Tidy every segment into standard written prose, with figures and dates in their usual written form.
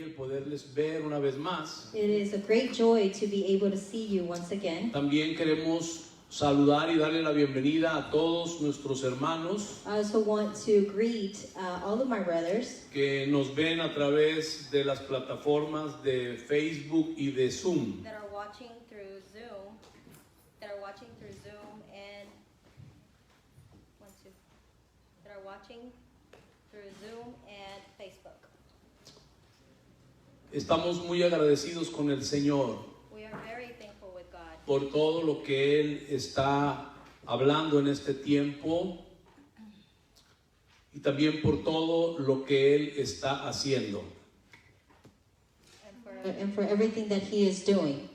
El poderles ver una vez más. It is a great joy to be able to see you once again. También queremos saludar y darle la bienvenida a todos nuestros hermanos I also want to greet all of my brothers que nos ven a través de las plataformas de Facebook y de Zoom. That are watching through Zoom, and Facebook. Estamos muy agradecidos con el Señor We are very thankful with God por todo lo que Él está hablando en este tiempo y también por todo lo que Él está haciendo. and for everything that He is doing.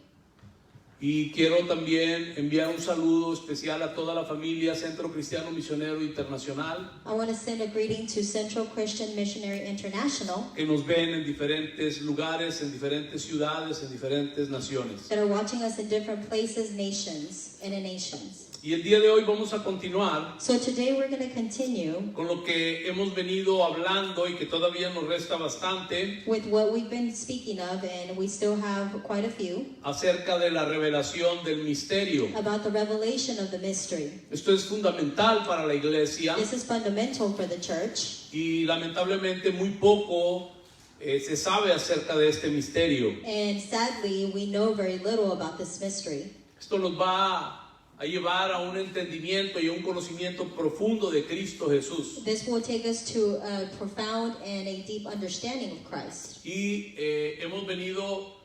Y quiero también enviar un saludo especial a toda la familia Centro Cristiano Misionero Internacional I want to send a greeting to Central Christian Missionary International que nos ven en diferentes lugares, en diferentes ciudades, en diferentes naciones. that are watching us in different places, nations, and in nations. Y el día de hoy vamos a continuar So today we're going to continue con lo que hemos venido hablando y que todavía nos resta bastante with what we've been speaking of, and we still have quite a few, acerca de la revelación del misterio. about the revelation of the mystery. Esto es fundamental para la iglesia This is fundamental for the church, y lamentablemente muy poco se sabe acerca de este misterio. and sadly we know very little about this mystery. Esto nos va a llevar a un entendimiento y a un conocimiento profundo de Cristo Jesús. This will take us to a profound and a deep understanding of Christ. Y hemos venido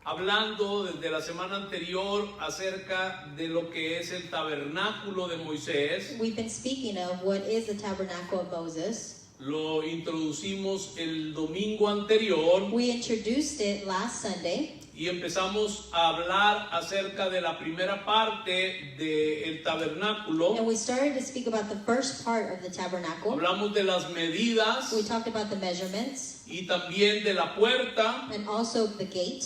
hablando desde la semana anterior acerca de lo que es el tabernáculo de Moisés. We've been speaking of what is the tabernacle of Moses. Lo introducimos el domingo anterior We introduced it last Sunday, y empezamos a hablar acerca de la primera parte del tabernáculo. and we started to speak about the first part of the tabernacle. Hablamos de las medidas We talked about the measurements y también de la puerta. and also the gate.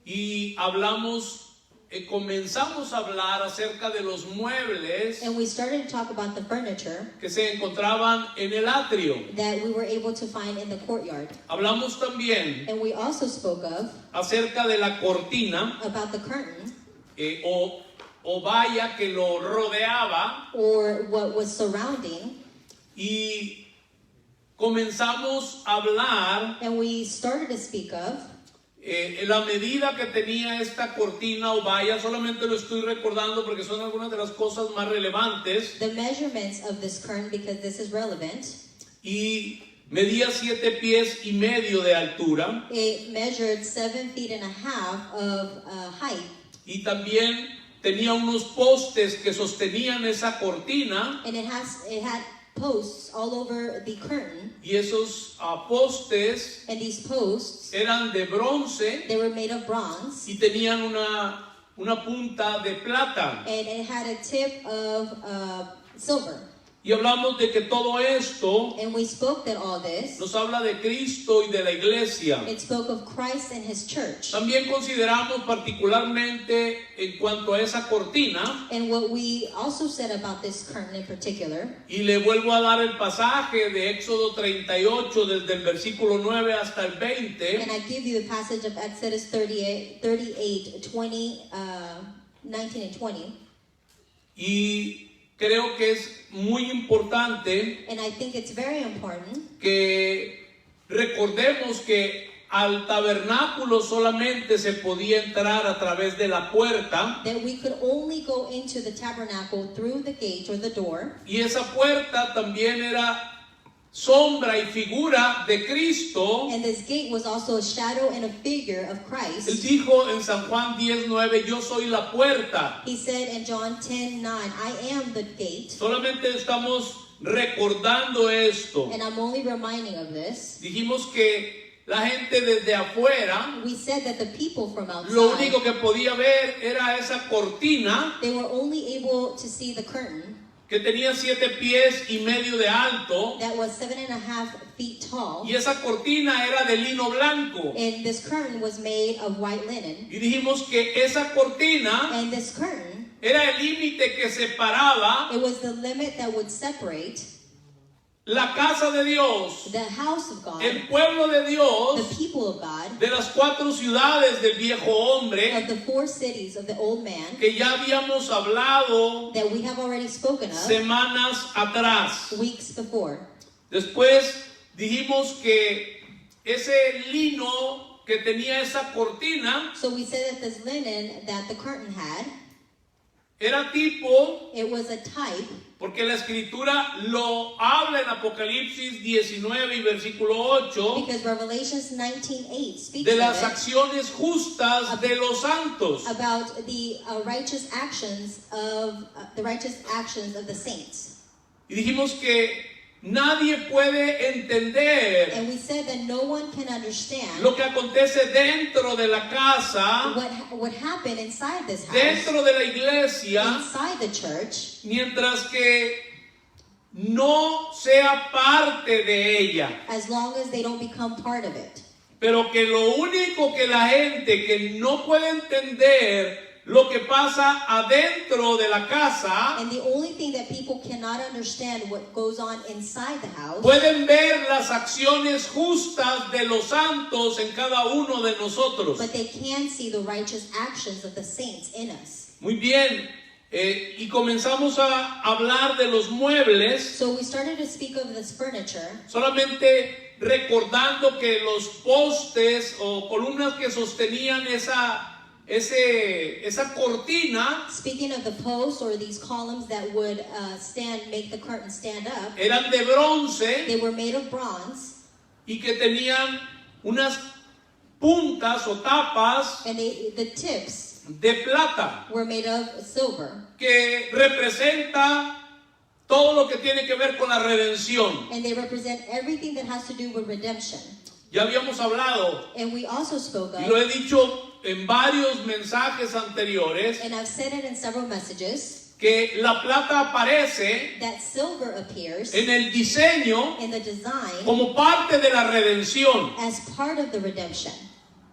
Y comenzamos a hablar acerca de los muebles And we started to talk about the furniture que se encontraban en el atrio. that we were able to find in the courtyard. Hablamos también And we also spoke of acerca de la cortina about the curtain, o valla que lo rodeaba or what was surrounding. y comenzamos a hablar And we started to speak of la medida que tenía esta cortina o valla. Solamente lo estoy recordando porque son algunas de las cosas más relevantes. the measurements of this curtain because this is relevant. Y medía 7 pies y medio de altura. It measured 7.5 feet of height, Y también tenía unos postes que sostenían esa cortina. and it had posts all over the curtain, Y esos postes and these posts, eran de bronce they were made of bronze, y tenían una punta de plata. and it had a tip of silver. Y hablamos de que todo esto And we spoke that all this, nos habla de Cristo y de la iglesia. it spoke of Christ and His church. También consideramos particularmente en cuanto a esa cortina, And what we also said about this curtain in particular, y le vuelvo a dar el pasaje de Éxodo 38 desde el versículo 9 hasta el 20. and I give you the passage of Exodus 38, 20, 19 and 20. Y creo que es muy importante And I think it's very important que recordemos que al tabernáculo solamente se podía entrar a través de la puerta, that we could only go into the tabernacle through the gate or the door. y esa puerta también era sombra y figura de Cristo. And this gate was also a shadow and a figure of Él Christ. dijo en San Juan 10:9, yo soy la puerta. He said in John 10:9, I am the gate. Solamente estamos recordando esto. And I'm only reminding of this. Dijimos que la gente desde afuera, We said that the people from lo outside, único que podía ver era esa cortina they were only able to see the curtain que tenía 7 pies y medio de alto, that was 7.5 feet tall. y esa cortina era de lino blanco. And this curtain was made of white linen. Y dijimos que esa cortina And this curtain, era el límite que separaba it was the limit that would separate la casa de Dios, the house of God, el pueblo de the Dios, people of God, de las 4 ciudades del viejo hombre, of the 4 cities of the old man que ya habíamos hablado that we have already spoken of semanas atrás. weeks before. Después dijimos que ese lino que tenía esa cortina So we said that this linen that the curtain had, era tipo, it was a type, porque la escritura lo habla en Apocalipsis 19 y versículo 8, because Revelations 19:8 speaks de of las it, acciones justas de los santos. about the righteous actions of the saints. Y dijimos que nadie puede entender And we said that no one can understand lo que acontece dentro de la casa, what happened inside this house, dentro de la iglesia, inside the church, mientras que no sea parte de ella. as long as they don't become part of it. Pero que lo único que la gente que no puede entender lo que pasa adentro de la casa, And the only thing that people cannot understand what goes on inside the house, pueden ver las acciones justas de los santos en cada uno de nosotros. but they can see the righteous actions of the saints in us. Muy bien, y comenzamos a hablar de los muebles, So we started to speak of this furniture, solamente recordando que los postes o columnas que sostenían esa cortina speaking of the posts or these columns that would make the curtain stand up. eran de bronce They were made of bronze, y que tenían unas puntas o tapas and the tips de plata, were made of silver, que representa todo lo que tiene que ver con la redención. and they represent everything that has to do with redemption. Ya habíamos hablado, And we also spoke y lo of, he dicho en varios mensajes anteriores, and I've said it in several messages, que la plata aparece that silver appears en el diseño in the design como parte de la redención. as part of the redemption.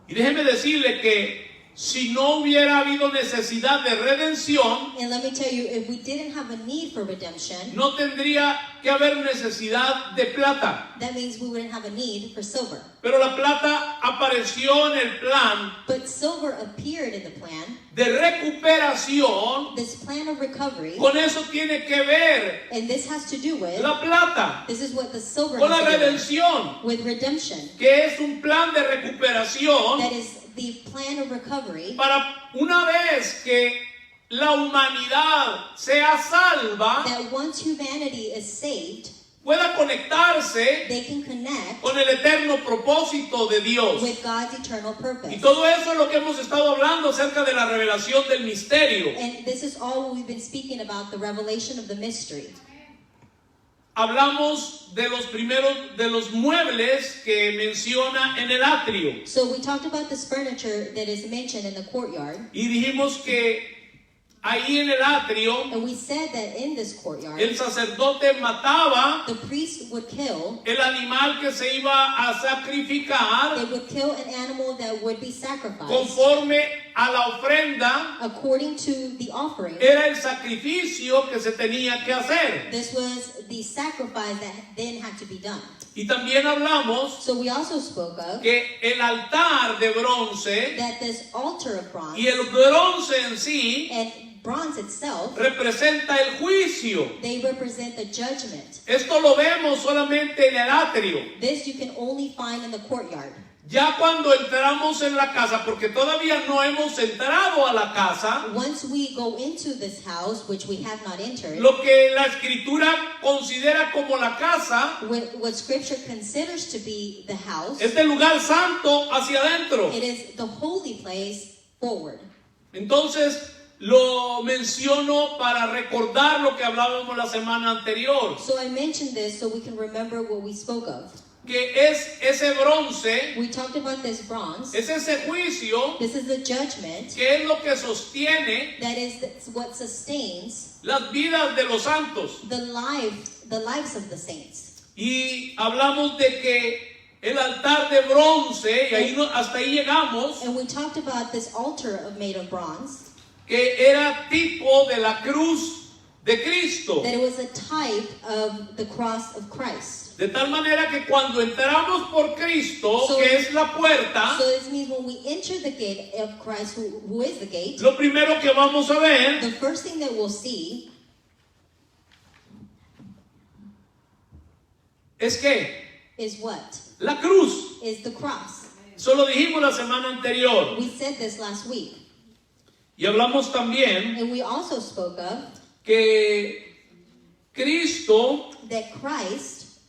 Y déjeme decirle que si no hubiera habido necesidad de redención, And let me tell you, if we didn't have a need for redemption, no tendría que haber necesidad de plata. that means we wouldn't have a need for silver. Pero la plata apareció en el plan But silver appeared in the plan. de recuperación. This plan of recovery, Con eso tiene que ver and this has to do with, la plata, this is what the silver con la has to do redención, with redemption. que es un plan de recuperación That is the plan of recovery, para una vez que la humanidad sea salva, that once humanity is saved, pueda conectarse they can connect con el eterno propósito de Dios. with God's eternal Y purpose. todo eso es lo que hemos estado hablando acerca de la revelación del misterio. And this is all what we've been speaking about, the revelation of the mystery. Hablamos de los muebles que menciona en el atrio. So we talked about this furniture that is mentioned in the courtyard. Y dijimos que ahí en el atrio And we said that in this courtyard, el sacerdote mataba the priest would kill, el animal que se iba a sacrificar they would kill an animal that would be sacrificed conforme a la ofrenda. according to the offering. Era el sacrificio que se tenía que hacer. This was the sacrifice that then had to be done. Y también hablamos So we also spoke of que el altar de bronce that this altar of bronze y el bronce en sí and bronze itself, representa el juicio. they represent the judgment. Esto lo vemos solamente en el atrio. This you can only find in the courtyard. Ya cuando entramos en la casa, porque todavía no hemos entrado a la casa, Once we go into this house, which we have not entered, lo que la escritura considera como la casa what scripture considers to be the house, es del lugar santo hacia adentro. it is the holy place forward. Entonces lo menciono para recordar lo que hablábamos la semana anterior, So I mentioned this so we can remember what we spoke of. que es ese bronce, We talked about this bronze. es ese juicio This is the judgment. que es lo que sostiene That is what sustains las vidas de los santos. the lives of the saints. Y hablamos de que el altar de bronce, y ahí hasta ahí llegamos, And we talked about this altar made of bronze. que era tipo de la cruz de Cristo. that it was a type of the cross of Christ. De tal manera que cuando entramos por Cristo, So- que es la puerta, So this means when we enter the gate of Christ, who is the gate, lo primero que vamos a ver the first thing that we'll see es que is what? la cruz, Is the cross. eso lo dijimos la semana anterior, We said this last week. y hablamos también And we also spoke of que Cristo, that Christ,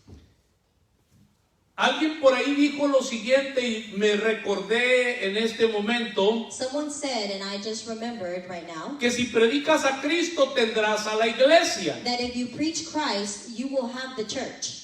alguien por ahí dijo lo siguiente y me recordé en este momento, someone said, and I just remembered right now, que si predicas a Cristo tendrás a la iglesia, that if you preach Christ, you will have the church.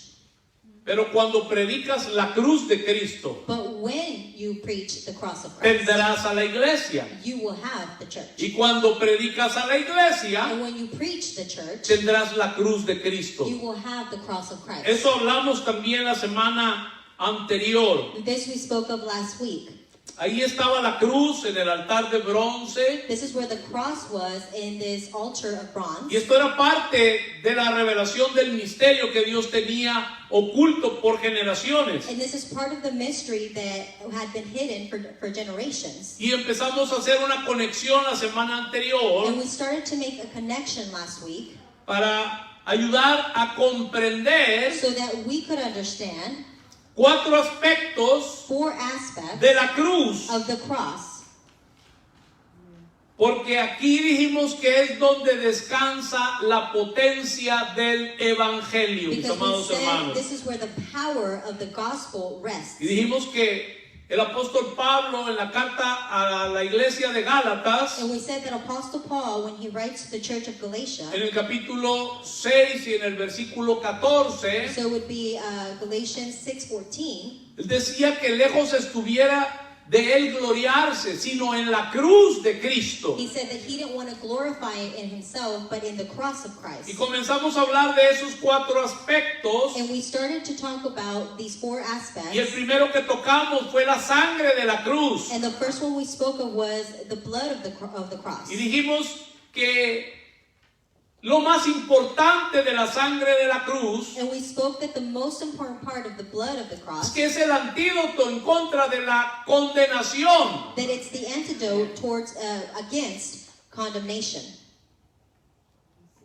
pero cuando predicas la cruz de Cristo, But when you preach the cross of Christ, tendrás a la iglesia. you will have the church. Y cuando predicas a la iglesia, And when you preach the church, tendrás la cruz de Cristo. you will have the cross of Christ. Eso hablamos también la semana anterior. This we spoke of last week. Ahí estaba la cruz en el altar de bronce. This is where the cross was in this altar of bronze. Y esto era parte de la revelación del misterio que Dios tenía oculto por generaciones. And this is part of the mystery that had been hidden for generations. Y empezamos a hacer una conexión la semana anterior And we started to make a connection last week para ayudar a comprender so that we could understand 4 aspectos 4 aspects de la cruz. of the cross. Porque aquí dijimos que es donde descansa la potencia del evangelio, mis Because we amados said hermanos. this is where the power of the gospel rests. Y dijimos que el apóstol Pablo en la carta a la iglesia de Gálatas, And we said that Apostle Paul, when he writes to the church of Galatia, en el capítulo 6 y en el versículo 14, so it would be Galatians 6:14, él decía que lejos estuviera de él gloriarse, sino en la cruz de Cristo. he said that he didn't want to glorify it in himself, but in the cross of Y Christ. comenzamos a hablar de esos 4 aspectos. And we started to talk about these 4 Y el aspects. primero que tocamos fue la sangre de la cruz. And the first one we spoke of was the blood of the cross. Y dijimos que lo más importante de la sangre de la cruz And we spoke that the most important part of the blood of the es cross, que es el antídoto en contra de la condenación. that it's the antidote towards against condemnation.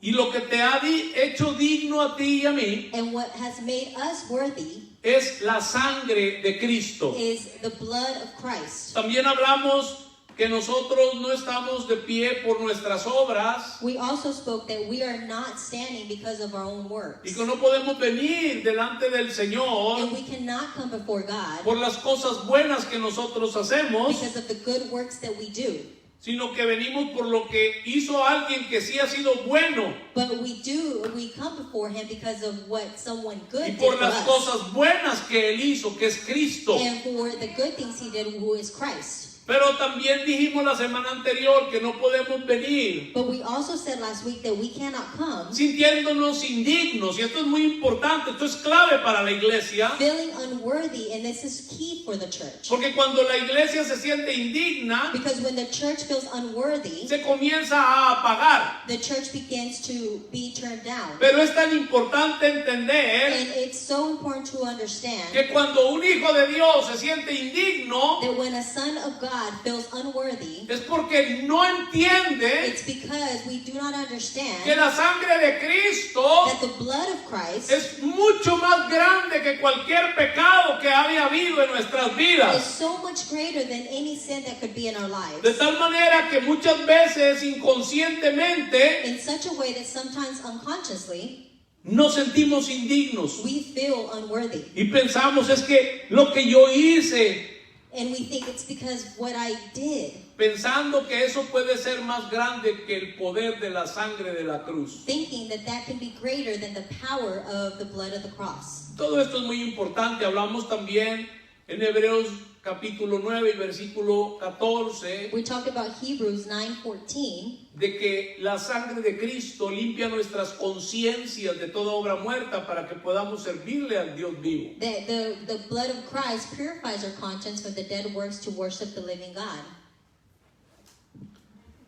Y lo que te ha hecho digno a ti y a mí And what has made us worthy es la sangre de Cristo. is the blood of Christ. También hablamos que nosotros no estamos de pie por nuestras obras We also spoke that we are not standing because of our own y works. que no podemos venir delante del Señor And we cannot come before God por las cosas buenas que nosotros hacemos, because of the good works that we do. sino que venimos por lo que hizo alguien que sí ha sido bueno But we come before Him because of what someone good y did por for las us. cosas buenas que Él hizo, que es Cristo. And for the good things He did, who is Christ. Pero también dijimos la semana anterior que no podemos venir But we also said last week that we cannot come sintiéndonos indignos, y esto es muy importante, esto es clave para la iglesia, feeling unworthy, and this is key for the church. porque cuando la iglesia se siente indigna, Because when the church feels unworthy, se comienza a apagar. the church begins to be turned down. Pero es tan importante entender And it's so important to understand que cuando un hijo de Dios se siente indigno, that when a son of God feels unworthy, es porque no entiende it's because we do not que understand la sangre de Cristo that the blood of Christ es mucho más grande que cualquier pecado que haya habido en nuestras is vidas. so much greater than any sin that could be in our De lives. tal manera que muchas veces inconscientemente In such a way that sometimes unconsciously nos sentimos indignos we feel unworthy. y pensamos es que lo que yo hice, And we think it's because what I did, pensando que eso puede ser más grande que el poder de la sangre de la cruz. thinking that that can be greater than the power of the blood of the cross. Todo esto es muy importante. Hablamos también en Hebreos capítulo 9 y versículo 14 We talked about Hebrews 9:14, de que la sangre de Cristo limpia nuestras conciencias de toda obra muerta para que podamos servirle al Dios vivo. that the blood of Christ purifies our conscience from the dead works to worship the living God.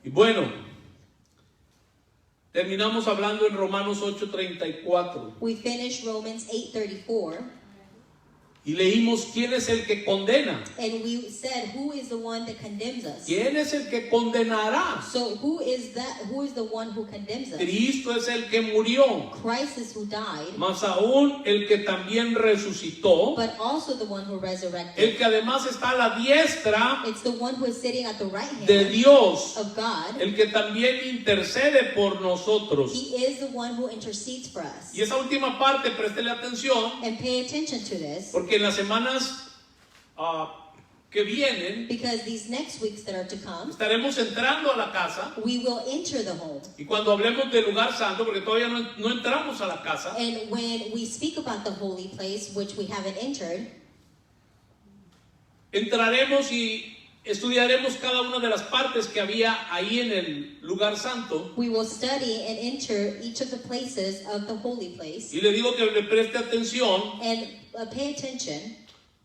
Y bueno, terminamos hablando en Romanos 8:34 We finished Romans 8:34, y leímos quién es el que condena, and we said, who is the one that condemns us? quién es el que condenará. So who is the one who condemns us? Cristo es el que murió, Christ is who died, más aún el que también resucitó, but also the one who el resurrected. que además está a la diestra It's the one who is sitting at the right de hand Dios, of God. el que también intercede por nosotros. He is the one who intercedes for us. Y esa última parte, préstele atención, And pay attention to this, porque en las semanas que vienen because these next weeks that are to come, estaremos entrando a la casa, we will enter the home. y cuando hablemos del lugar santo, porque todavía no entramos a la casa, And when we speak about the holy place, which we haven't entered, entraremos y estudiaremos cada una de las partes que había ahí en el lugar santo. we will study and enter each of the places of the holy place. Y le digo que le preste atención And pay attention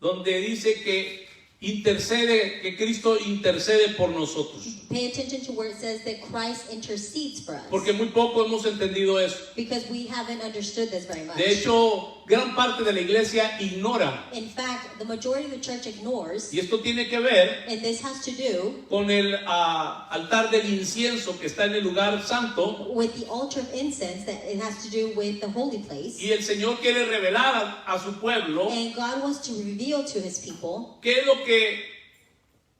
donde dice que intercede, que Cristo intercede por nosotros. Pay attention to where it says that Christ intercedes for us. Porque muy poco hemos entendido eso. Because we haven't understood this very much. De hecho, gran parte de la iglesia ignora. In fact, the majority of the church ignores, Y esto tiene que ver and this has to do con el altar del incienso que está en el lugar santo. with the altar of incense, that it has to do with the holy place. Y el Señor quiere revelar a su pueblo And God wants to reveal to his people qué es lo que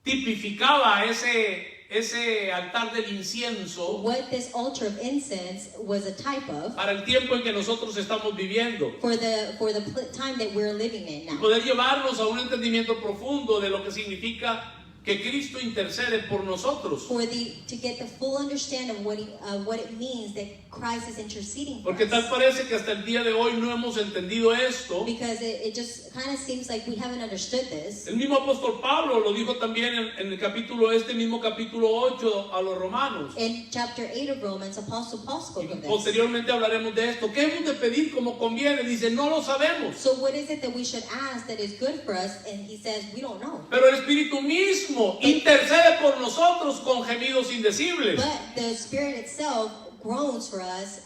tipificaba ese altar del incienso what this altar of incense was a type of para el tiempo en que nosotros estamos viviendo. for the time that we're living in Y now. poder llevarnos a un entendimiento profundo de lo que significa que Cristo intercede por nosotros. To get the full understanding of what it means that Christ is interceding for Porque tal us. parece que hasta el día de hoy no hemos entendido esto. Because it just kind of seems like we haven't understood this. El mismo apóstol Pablo lo dijo también en el capítulo, este mismo capítulo 8 a los romanos. In chapter 8 of Romans, Apostle Paul spoke of this. Posteriormente hablaremos de esto. ¿Qué hemos de pedir como conviene? Dice, no lo sabemos. So what is it that we should ask that is good for us? And he says, we don't know. Pero el Espíritu mismo intercede por nosotros con gemidos indecibles. But the Spirit itself groans for us,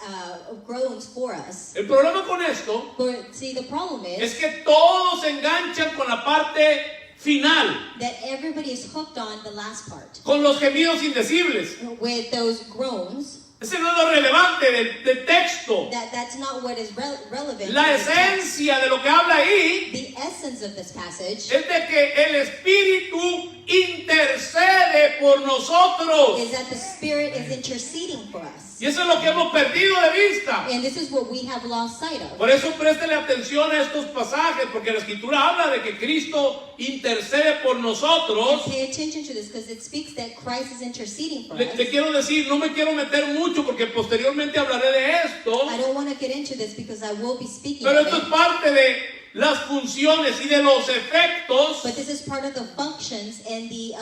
El problema con esto But see, the problem es is que todos se enganchan con la parte final, that everybody is hooked on the last part. con los gemidos indecibles. With those groans, Ese no es lo relevante del texto. that's not what is relevant. La to this text. esencia de lo que habla ahí The essence of this passage es de que el Espíritu intercede por nosotros. is that the Spirit is interceding for us. Y eso es lo que hemos perdido de vista. And this is what we have lost sight of. Por eso préstele atención a estos pasajes, porque la Escritura habla de que Cristo intercede por nosotros. Pay attention to this because it speaks that Christ is interceding for Le us. quiero decir, no me quiero meter mucho porque posteriormente hablaré de esto, I don't want to get into this because I will be speaking pero of esto es it. parte de las funciones y de los efectos But this is part of the functions and the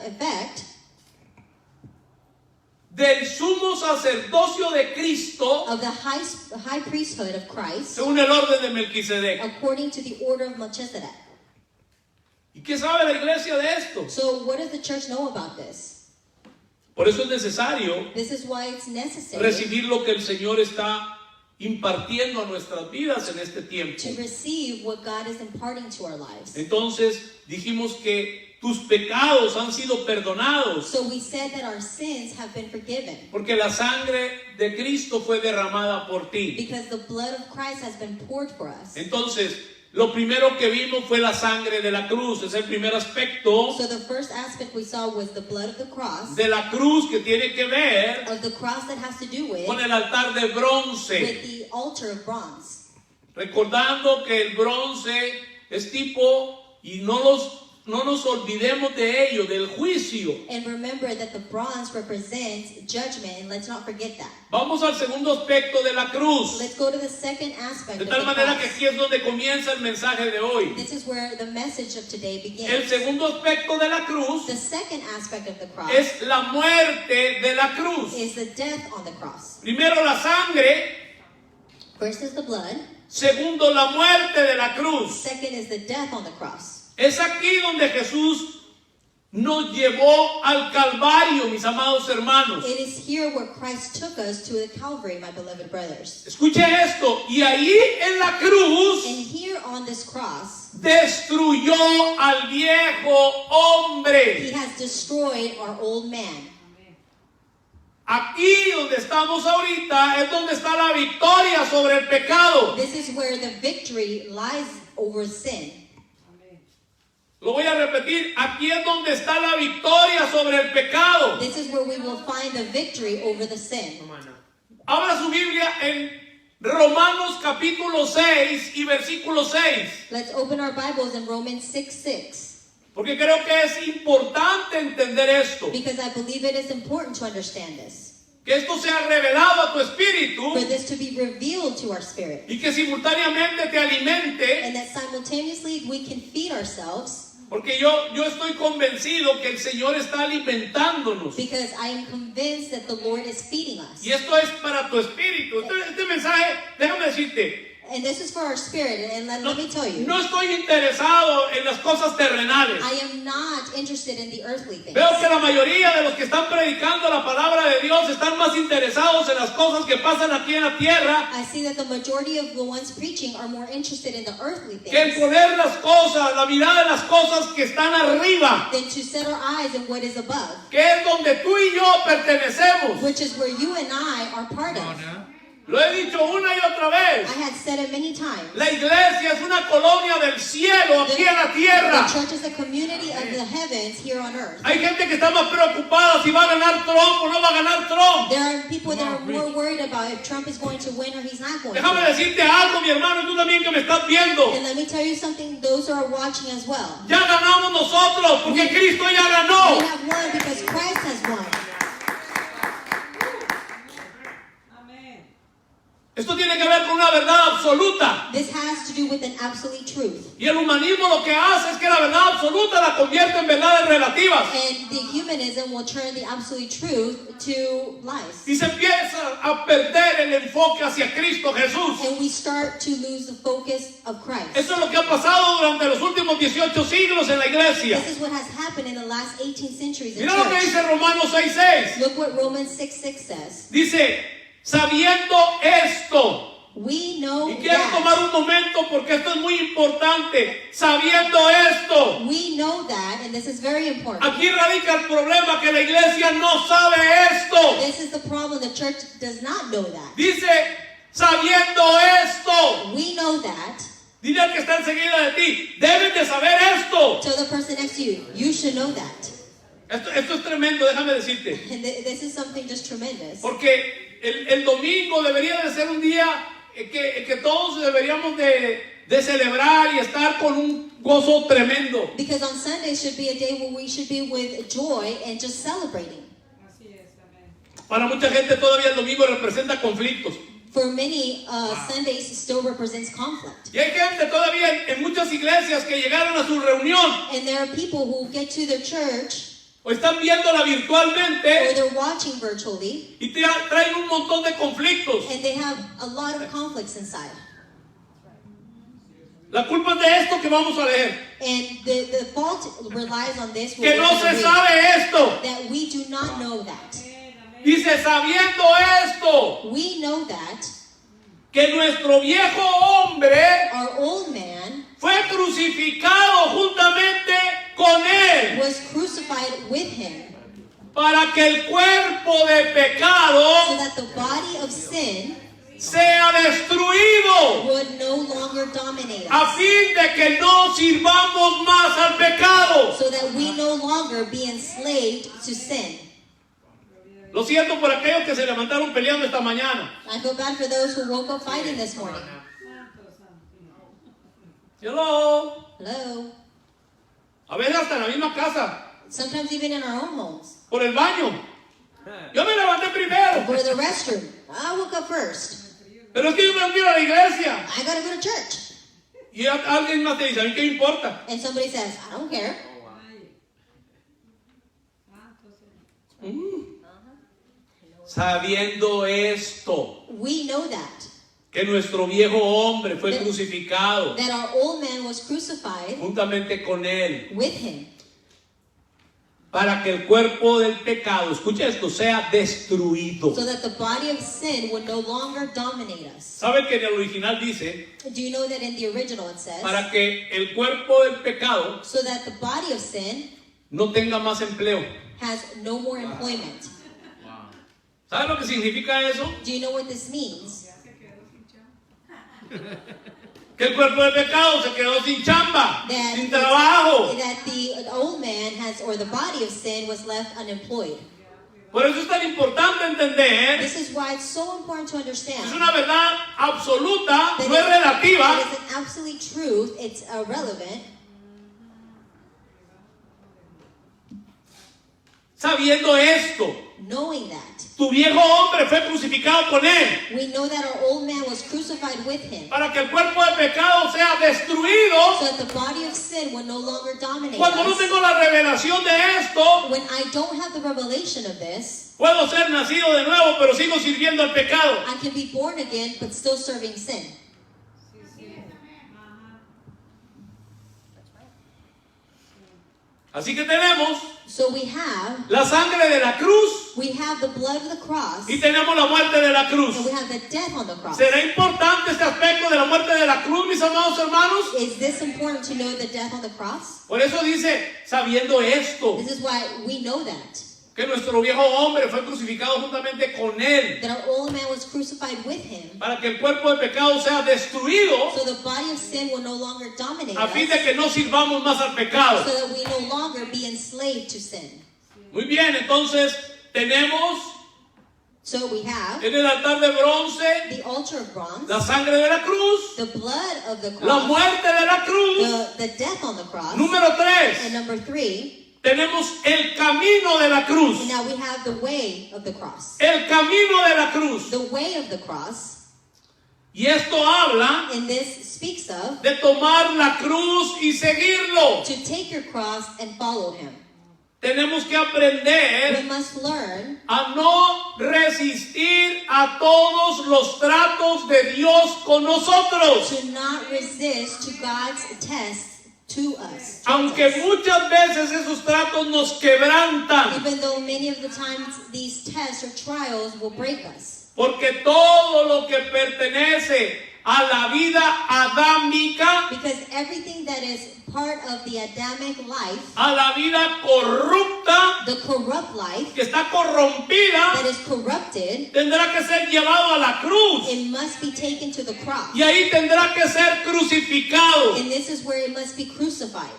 effect del sumo sacerdocio de Cristo of the high priesthood of Christ según el orden de Melquisedec. according to the order of Melchizedek. ¿Y qué sabe la iglesia de esto? So what does the church know about this? Por eso es necesario This is why it's necessary recibir lo que el Señor está impartiendo a nuestras vidas en este tiempo. to receive what God is imparting to our lives. Entonces dijimos que tus pecados han sido perdonados So we said that our sins have been forgiven porque la sangre de Cristo fue derramada por ti. because the blood of Christ has been poured for us. Entonces, lo primero que vimos fue la sangre de la cruz. Es el primer aspecto So the first aspect we saw was the blood of the cross, de la cruz que tiene que ver of the cross that has to do with con el altar de bronce. the altar of bronze. Recordando que el bronce es tipo, y no nos olvidemos de ello, del juicio. And remember that the bronze represents judgment, and let's not forget that. Vamos al segundo aspecto de la cruz. Let's go to the second aspect De of tal the manera que cross. aquí es donde comienza el mensaje de hoy. This is where the message of today El begins. segundo aspecto de la cruz The second aspect of the cross es la muerte de la cruz. is the death on the cross. Primero la sangre, First is the blood, segundo la muerte de la cruz. second is the death on the cross. Es aquí donde Jesús nos llevó al Calvario, mis amados hermanos. It is here where Christ took us to the Calvary, my beloved brothers. Escuche esto, y ahí en la cruz And here on this cross, destruyó al viejo he hombre. has destroyed our old man. Aquí donde estamos ahorita es donde está la victoria sobre el pecado. This is where the victory lies over sin. Lo voy a repetir, aquí es donde está la victoria sobre el pecado. This is where we will find the victory over the sin. Abra su Biblia en Romanos capítulo 6 y versículo 6. Let's open our Bibles in Romans 6:6. Porque creo que es importante entender esto. Because I believe it is important to understand this. Que esto sea revelado a tu espíritu For this to be revealed to our spirit. y que simultáneamente te alimente. And that simultaneously we can feed ourselves. Porque yo estoy convencido que el Señor está alimentándonos. Because I am convinced that the Lord is feeding us. Y esto es para tu espíritu. Este mensaje, déjame decirte, And this is for our spirit. And let me tell you, no estoy interesado en las cosas terrenales. I am not interested in the earthly things. Veo que la mayoría de los que están predicando la palabra de Dios están más interesados en las cosas que pasan aquí en la tierra I see that the majority of the ones preaching are more interested in the earthly que en things poner las cosas, la mirada en las cosas que están arriba, than to set our eyes on what is above, que es donde tú y yo pertenecemos. which is where you and I are part of. Lo he dicho una y otra vez. I had said it many times. La iglesia es una colonia del cielo aquí en la tierra. The church is a community of the heavens here on earth. Hay gente que está más preocupada si va a ganar Trump o no va a ganar Trump. There are people that are more worried about if Trump is going to win or he's not going Déjame to. decirte algo, mi hermano, y tú también que me estás viendo. And let me tell you something, those who are watching as well. Ya ganamos nosotros porque Cristo ya We ganó. have won because Christ has won. Esto tiene que ver con una verdad absoluta. This has to do with an absolute truth. Y el humanismo lo que hace es que la verdad absoluta la convierte en verdades relativas. And the humanism will turn the absolute truth to lies. Y se empieza a perder el enfoque hacia Cristo Jesús. And we start to lose the focus of Christ. Eso es lo que ha pasado durante los últimos 18 siglos en la iglesia. This is what has happened in the last 18 centuries in Mira lo que church. dice Romanos 6:6. Look what Romans 6:6 says. Dice, sabiendo esto. We know Y quiero tomar that. un momento porque esto es muy importante. Sabiendo esto. We know that, and this is very important. Aquí radica el problema, que la iglesia no sabe esto. This is the problem. The church does not know that. Dice, sabiendo esto. We know that. Dile al que está enseguida de ti, debes de saber esto. Tell the person next to you, you should know that. Esto es tremendo, déjame decirte. And this is something just tremendous. Porque el domingo debería de ser un día que todos deberíamos de celebrar y estar con un gozo tremendo. Because on Sunday should be a day where we should be with joy and just celebrating. Para mucha gente todavía el domingo representa conflictos. For many, Sundays still represents conflict. Y hay gente todavía en muchas iglesias que llegaron a su reunión And there are people who get to their church o están viéndola or virtualmente they're watching virtually y traen un montón de conflictos. and they have a lot of conflicts inside. La culpa es de esto que vamos a leer. And the fault relies on this. Que no se sabe esto. That we do not know that. Dice, sabiendo esto, We know that que nuestro viejo hombre our old man fue crucificado juntamente con él was crucified with him para que el cuerpo de so pecado that the body of sin sea destruido would no longer dominate a us. fin de que no sirvamos más al pecado. So that we no longer be enslaved to sin. Lo siento por aquellos que se levantaron peleando esta mañana. I feel bad for those who woke up fighting this morning. Hello. Hello. A veces hasta en la misma casa, Sometimes even in our own homes. por el baño. Yo me levanté primero, Or the restroom. I woke up first. pero es que yo tengo que ir a la iglesia. I gotta go to church. Y alguien más te dice, ¿a mí qué me importa? And somebody says, I don't care. Sabiendo esto, We know that. que nuestro viejo hombre fue crucificado That our old man was crucified juntamente con él. with him. para que el cuerpo del pecado, escuche esto, sea destruido. so that the body of sin would no longer dominate us. ¿Sabe que en el original dice, Do you know that in the original it says, para que el cuerpo del pecado so that the body of sin no tenga más empleo? has no more employment? ¿Sabe lo que significa eso? Do you know what this means? Que el cuerpo del pecado se quedó sin chamba, That, sin trabajo. that the old man has, or the body of sin was left unemployed. Por eso es tan importante entender, This is why it's so important to es understand una verdad absoluta, that no es relativa. it is an absolute truth, it's irrelevant. Sabiendo esto, Knowing that, tu viejo hombre fue crucificado con él, we know that our old man was crucified with him, para que el cuerpo del pecado sea destruido. so that the body of sin would no longer dominate Cuando no us. tengo la revelación de esto, When I don't have the revelation of this, puedo ser nacido de nuevo, pero sigo sirviendo al pecado. I can be born again, but still serving sin. Así que tenemos So we have la sangre de la cruz the blood of the cross, y tenemos la muerte de la cruz. and we have the death on the cross. ¿Será importante este aspecto de la muerte de la cruz, mis amados hermanos? Is this important to know the death on the cross? Por eso dice, sabiendo esto, This is why we know that que nuestro viejo hombre fue crucificado juntamente con él, our old man was crucified with him, para que el cuerpo de pecado sea destruido, so the body of sin will no longer dominate a fin us, de que no sirvamos más al pecado. so that we no longer be enslaved to sin. Muy bien, entonces tenemos So we have en el altar de bronce the altar of bronze, la sangre de la cruz, the blood of the la cross, muerte de la cruz. the death on the cross, Número 3, and number 3, tenemos el camino de la cruz. now we have the way of the cross. El camino de la cruz. The way of the cross, Y esto habla and this speaks of de tomar la cruz y seguirlo. to take your cross and follow him. Tenemos que We aprender must learn a no resistir a todos los tratos de Dios con nosotros. to not resist to God's tests to us. Aunque muchas veces esos tratos nos quebrantan. Even though many of the times these tests or trials will break us. Porque todo lo que pertenece a la vida adámica, Because everything that is part of the Adamic life, a la vida corrupta, the corrupt life que está corrompida, that is corrupted, tendrá que ser llevado a la cruz. it must be taken to the cross. Y ahí tendrá que ser crucificado. And this is where it must be crucified.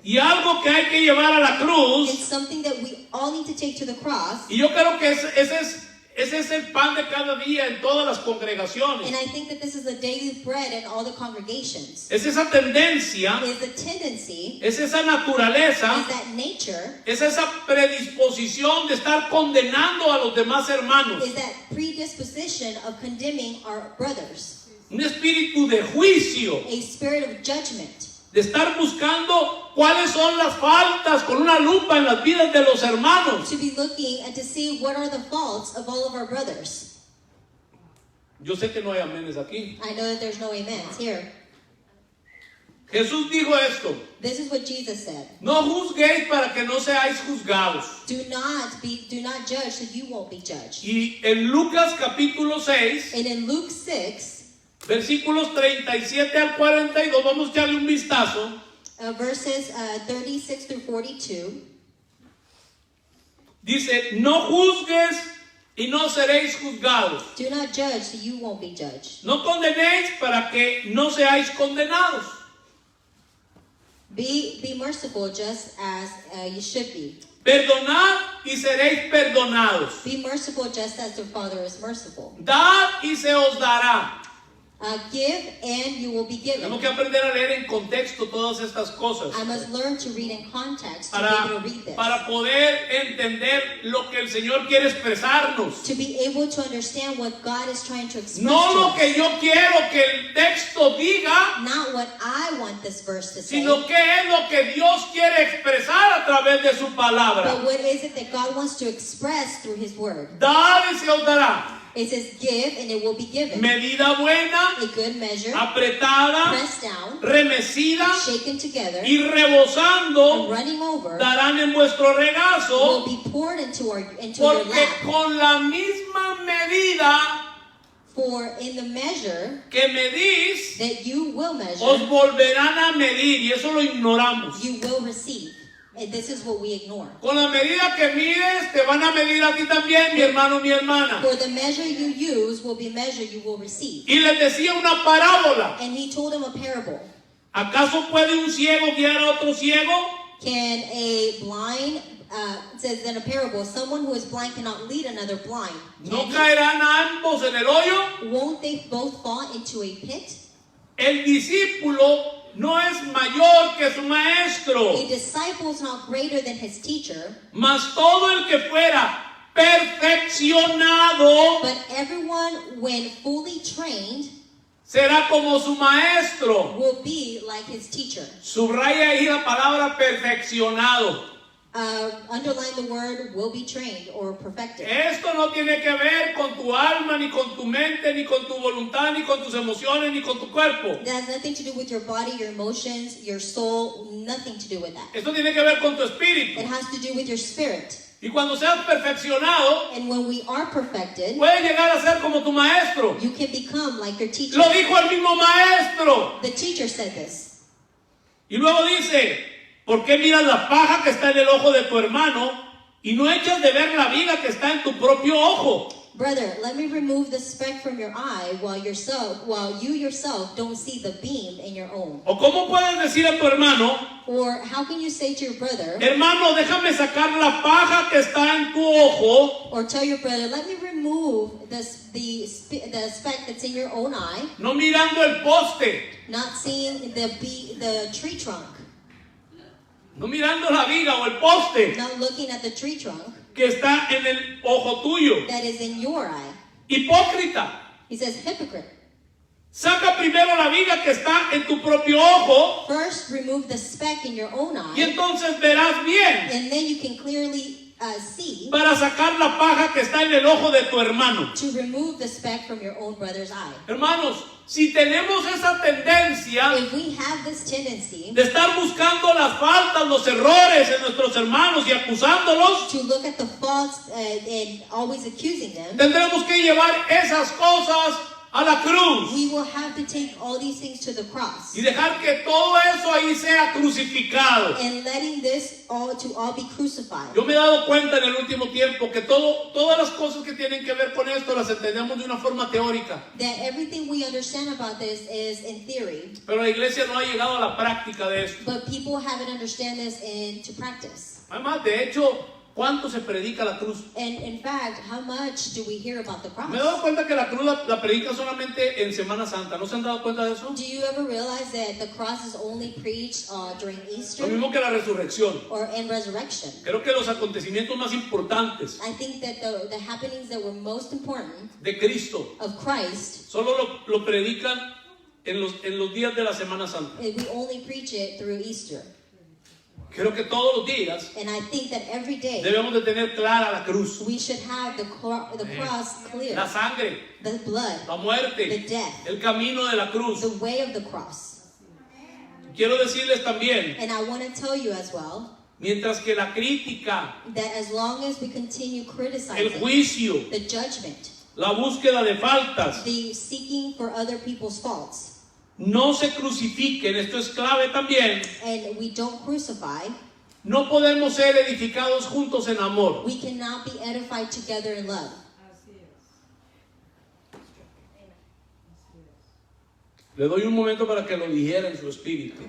Y algo que hay que llevar a la cruz, It's something that we all need to take to the cross. y yo creo que ese es el pan de cada día en todas las congregaciones. And I think that this is the daily bread in all the congregations. Es esa tendencia, Is the tendency, es esa naturaleza, is that nature, es esa predisposición de estar condenando a los demás hermanos. is that predisposition of condemning our brothers. Un espíritu de juicio, A spirit of judgment. de estar buscando cuáles son las faltas con una lupa en las vidas de los hermanos. To be looking and to see what are the faults of all of our brothers. Yo sé que no hay amenes aquí. I know that there's no amens here. Jesús dijo esto: This is what Jesus said. no juzguéis para que no seáis juzgados. Do not judge so you won't be judged. Y en Lucas capítulo 6, And in Luke 6, versículos 37 al 42, vamos a echarle un vistazo. verses 36 through 42, Dice, no juzgues y no seréis juzgados. do not judge so you won't be judged. No condenéis para que no seáis condenados. Be merciful just as you should be. Perdonad y seréis perdonados. Be merciful just as the Father is merciful. Dad y se os dará. Give and you will be given. Tenemos que aprender a leer en contexto todas estas cosas I must learn to read in context to be able to read this. para poder entender lo que el Señor quiere expresarnos. To be able to understand what God is trying to express No to lo us. que yo quiero que el texto diga, Not what I want this verse to say, sino que es lo que Dios quiere expresar a través de su palabra. but what is it that God wants to express through His Word. Dad y se os dará. It says, give and it will be given. medida buena, A good measure, apretada, pressed down, remecida shaken together, y and rebosando, running over, darán en vuestro will regazo, be poured into your porque lap. con la misma medida For in the measure que medís, that you will os measure, volverán a medir, y eso lo ignoramos. you will receive. And this is what we ignore. Con la medida que mides, te van a medir a ti también, mi hermano, mi hermana. For the measure you use will be measure you will receive. Y les decía una parábola. And he told him a parable. ¿Acaso puede un ciego guiar a otro ciego? Can a blind, it says in a parable, someone who is blind cannot lead another blind. ¿No Can he? caerán ambos en el hoyo? Won't they both fall into a pit? El discípulo no es mayor que su maestro, A disciple is not greater than his teacher, mas todo el que fuera perfeccionado but everyone, when fully trained, será como su maestro. will be like his teacher. Subraya ahí la palabra perfeccionado. Underline the word will be trained or perfected. Esto no tiene que ver con tu alma, ni con tu mente, ni con tu voluntad, ni con tus emociones, ni con tu cuerpo. That has nothing to do with your body, your emotions, your soul, nothing to do with that. Esto tiene que ver con tu espíritu. It has to do with your spirit. Y cuando seas perfeccionado, And when we are perfected, puedes llegar a ser como tu maestro. you can become like your teacher. Lo dijo el mismo maestro. The teacher said this. Y luego dice, ¿por qué miras la paja que está en el ojo de tu hermano y no echas de ver la viga que está en tu propio ojo? Brother, let me remove the speck from your eye while you yourself don't see the beam in your own. ¿O cómo puedes decir a tu hermano, Or how can you say to your brother, hermano, déjame sacar la paja que está en tu ojo, or tell your brother, let me remove the speck that's in your own eye, no mirando el poste, not seeing the tree trunk, no mirando la viga o el poste not looking at the tree trunk que está en el ojo tuyo? that is in your eye? Hipócrita, He says, hypocrite. saca primero la viga que está en tu propio ojo First, remove the speck in your own y eye, entonces verás bien and then you can clearly see para sacar la paja que está en el ojo de tu hermano. to remove the speck from your own brother's eye. Hermanos, si tenemos esa tendencia If we have this tendency de estar buscando las faltas, los errores en nuestros hermanos y acusándolos, to look at the faults and always accusing them, tendremos que llevar esas cosas a la cruz we will have to take all these things to the cross y dejar que todo eso ahí sea crucificado. and letting this all be crucified. Yo me he dado cuenta en el último tiempo que todas las cosas que tienen que ver con esto las entendemos de una forma teórica, That everything we understand about this is in theory, pero la iglesia no ha llegado a la práctica de esto. but people haven't understand this into practice. Además, de hecho, ¿cuánto se predica la cruz? And in fact, how much do we hear about the Me he dado cross? cuenta que la cruz la predica solamente en Semana Santa. ¿No se han dado cuenta de eso? Do you ever realize that the cross is only preached during Lo Easter mismo que la resurrección. or in resurrection? Creo que los acontecimientos más importantes I think that the happenings that were most important de Cristo of Christ, solo lo predican en los días de la Semana Santa. we only preach it through Easter. Creo que todos los días And I think that every day debemos de tener clara la cruz, we should have the cross clear, la sangre, the blood, la muerte, the death, el camino de la cruz. the way of the cross. Quiero decirles también, And I want to tell you as well mientras que la crítica, that as long as we continue el criticizing juicio, the judgment, la búsqueda de faltas, the seeking for other people's faults, no se crucifiquen, esto es clave también, and we don't crucify, no podemos ser edificados juntos en amor. we cannot be edified together in love. Le doy un momento para que lo dijera en su espíritu.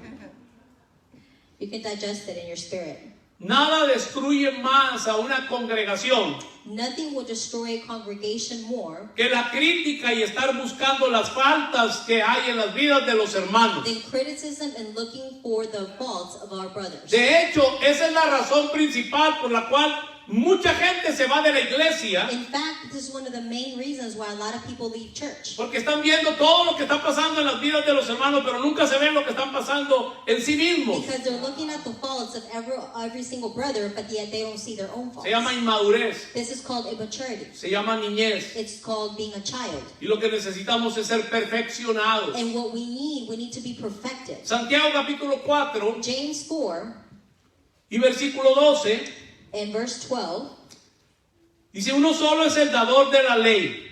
You can digest it in your spirit. Nada destruye más a una congregación Nothing will destroy a congregation more que la crítica y estar buscando las faltas que hay en las vidas de los hermanos. than criticism and looking for the faults of our brothers. De hecho, esa es la razón principal por la cual mucha gente se va de la iglesia In fact, this is one of the main reasons why a lot of people leave church. porque están viendo todo lo que está pasando en las vidas de los hermanos, pero nunca se ven lo que están pasando en sí mismos. Because they're looking at the faults of every single brother, but yet they don't see their own faults. Se llama inmadurez, This is called immaturity. se llama niñez. It's called being a child. Y lo que necesitamos es ser perfeccionados. And what we need to be perfected. Santiago capítulo 4 James 4 y versículo 12 and verse 12 dice: uno solo es el dador de la ley,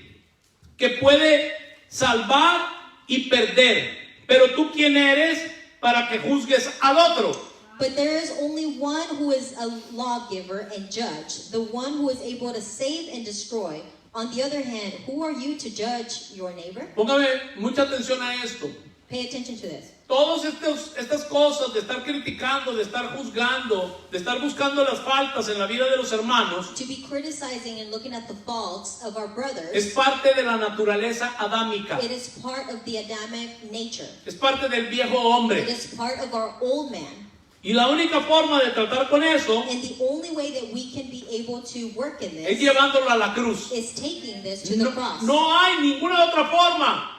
que puede salvar y perder. Pero tú, ¿quién eres para que juzgues al otro? But there is only one who is a lawgiver and judge, the one who is able to save and destroy. On the other hand, who are you to judge your neighbor? Póngame mucha atención a esto. Pay attention to this. Todas estas cosas de estar criticando, de estar juzgando, de estar buscando las faltas en la vida de los hermanos, To be criticizing and looking at the faults of our brothers, es parte de la naturaleza adámica. it is part of the Adamic nature. Es parte del viejo It hombre. is part of our old man. Y la única forma de tratar con eso And the only way that we can be able to work in es this llevándolo a la cruz. is taking this to the cross. No hay ninguna otra forma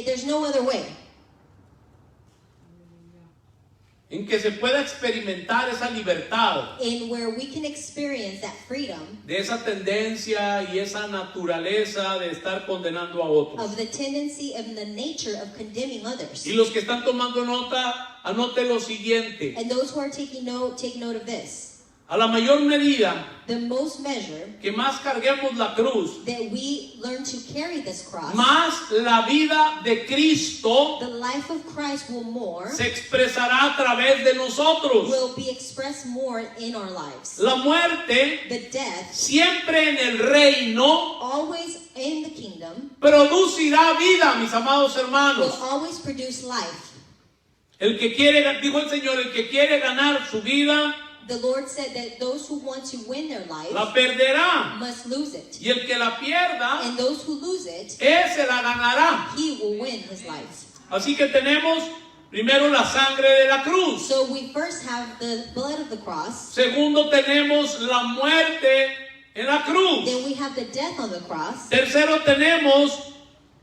There's no other way en que se pueda experimentar esa libertad in where we can experience that freedom de esa tendencia y esa naturaleza de estar condenando a otros. of the tendency and the nature of condemning others. Y los que están tomando nota, anote lo siguiente: And those who are taking note, take note of this. a la mayor medida The most measure que más carguemos la cruz, that we learn to carry this cross, más la vida de Cristo the life of Christ will more, se expresará a través de nosotros. will be expressed more in our lives. La muerte, The death, siempre en el reino, always in the kingdom, producirá vida, mis amados will hermanos. always produce life. El que quiere, dijo el Señor, el que quiere ganar su vida, The Lord said that those who want to win their life la perderá. must lose it. Y el que la pierda, And those who lose it, ese la ganará. he will win his life. Así que tenemos primero la sangre de la cruz. So we first have the blood of the cross, Segundo, tenemos la muerte en la cruz. then we have the death on the cross, Tercero, tenemos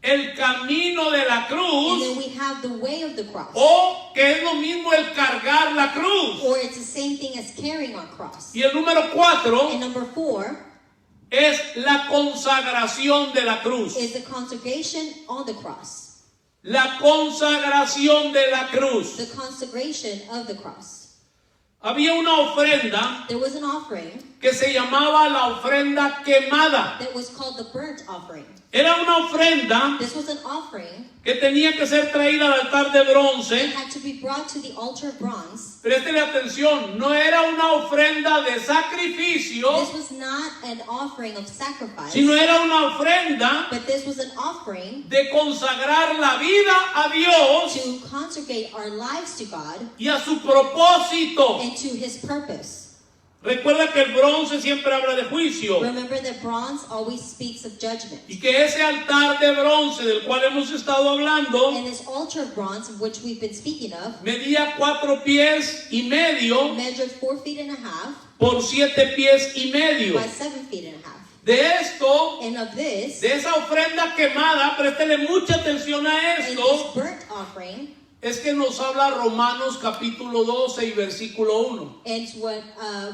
el camino de la and then cruz, we have the way of the cross. o que es lo mismo el cargar la cruz. Or it's the same thing as carrying our cross. Y el número 4 And number 4 es la consagración de la cruz. is the consecration on the cross. La consagración de la cruz. The consecration of the cross. Había una ofrenda There was an offering que se llamaba la ofrenda quemada. that was called the burnt offering. Era una ofrenda This was an offering que tenía que ser traída al altar de that bronce. had to be brought to the altar of bronze. Préstele atención, no era una ofrenda de sacrificio, This was not an offering of sacrifice, sino era una ofrenda but this was an offering de consagrar la vida a Dios to consecrate our lives to God y a su propósito. and to His purpose. Recuerda que el bronce siempre habla de juicio Remember that bronze always speaks of judgment. y que ese altar de bronce del cual hemos estado hablando And this altar of bronze, of which we've been speaking of, medía 4 pies y medio measured 4 feet and a half por 7 pies y medio. by 7 feet and a half. De esto, And of this, de esa ofrenda quemada, préstele mucha atención a and esto, this burnt offering, es que nos habla Romanos capítulo 12 y versículo 1. and what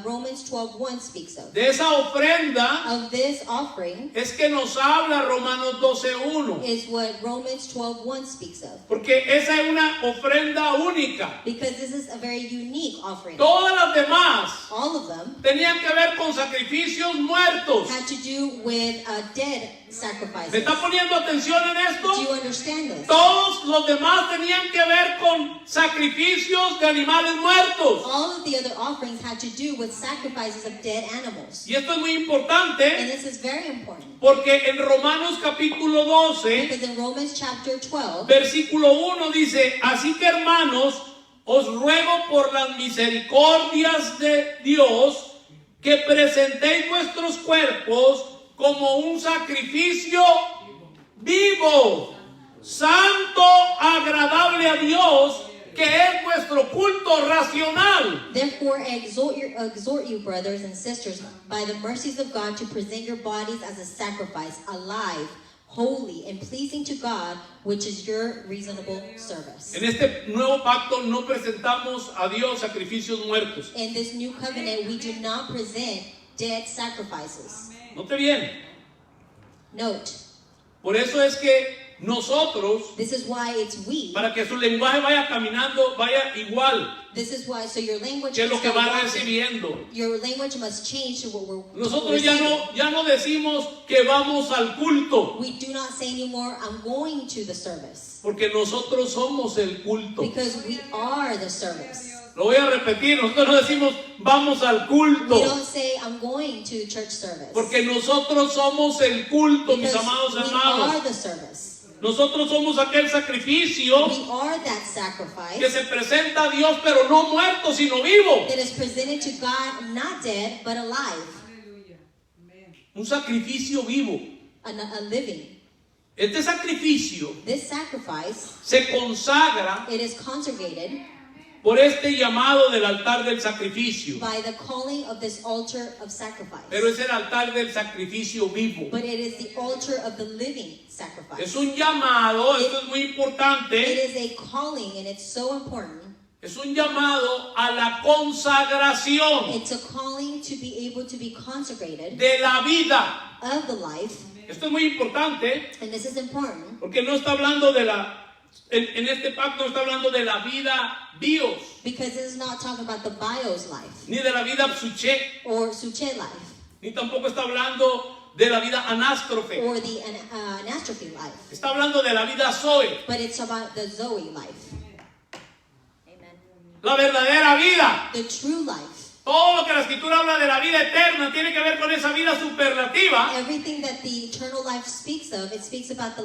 Romans 12:1 speaks of. De esa ofrenda Of this offering es que nos habla Romanos 12:1. is what Romans 12:1 speaks of. Porque esa es una ofrenda única. Because this is a very unique offering. Todas las demás All of them tenían que ver con sacrificios muertos. had to do with dead ¿Me sacrifices. está poniendo atención en Do you esto? understand this? Todos los demás tenían que ver con sacrificios de animales muertos. All of the other offerings had to do with sacrifices of dead animals. Y esto es muy And importante this is very important. porque en Romanos capítulo 12, Because in Romans chapter 12, versículo 1 dice: así que, hermanos, os ruego por las misericordias de Dios que presentéis vuestros cuerpos como un sacrificio vivo, santo, agradable a Dios, que es vuestro culto racional. Therefore, I exhort you, brothers and sisters, by the mercies of God, to present your bodies as a sacrifice, alive, holy, and pleasing to God, which is your reasonable service. En este nuevo pacto no presentamos a Dios sacrificios muertos. In this new covenant, we do not present dead sacrifices. Note bien. Note, Por eso es que nosotros, this is why it's we. para que su lenguaje vaya caminando, vaya igual This is why, so your language que lo must que start va walking. recibiendo. Your language must change to what we're Nosotros ya receiving. no decimos que vamos al culto, We do not say anymore, I'm going to the service. porque nosotros somos el culto. Because we are the service. Lo voy a repetir, nosotros no decimos vamos al We culto, don't say, I'm going to church service. porque nosotros somos el culto, mis Because amados we hermanos. are the service. Nosotros somos aquel sacrificio We are that que sacrifice se presenta a Dios, pero no muerto, sino vivo. that is presented to God, not dead, but alive. Un sacrificio vivo. A living. Este sacrificio This sacrifice, se consagra it is consecrated por este llamado del altar del sacrificio. by the calling of this altar of sacrifice. Pero es el altar del sacrificio vivo. But it is the altar of the living sacrifice. Es un llamado, esto es muy It importante, is a calling, and it's so important. es un llamado a la consagración It's a calling to be able to be consecrated de la vida. of the life, Esto es muy importante and this is important porque no está hablando de en este pacto no está hablando de la vida bios, because it is not talking about the bios life ni de la vida psuché, or suche life ni tampoco está hablando de la vida anástrofe. or the anastrophe life, Está hablando de la vida zoe, but it's about the Zoe life, Amen. la verdadera vida. the true life. Todo lo que la escritura habla de la vida eterna tiene que ver con esa vida superlativa, Everything that the eternal life speaks of, it speaks about the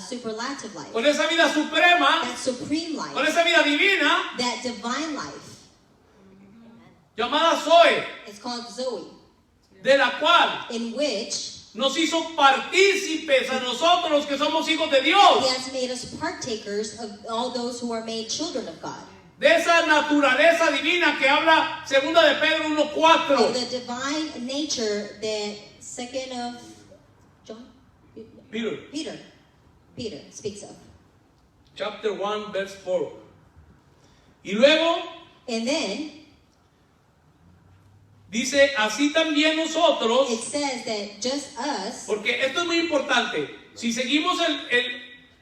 superlative life, con esa vida suprema, that supreme con life, esa vida divina that divine life. llamada Zoe, It's called Zoe, de la cual in which nos hizo partícipes a nosotros que somos hijos de He Dios, has made us partakers of all those who are made children of God. de esa naturaleza divina que habla 2 de Pedro Of 1:4. the divine nature that second of John? Peter, Peter speaks of. chapter 1, verse 4. Y luego And then dice, así también nosotros, it says that just us, porque esto es muy importante, si seguimos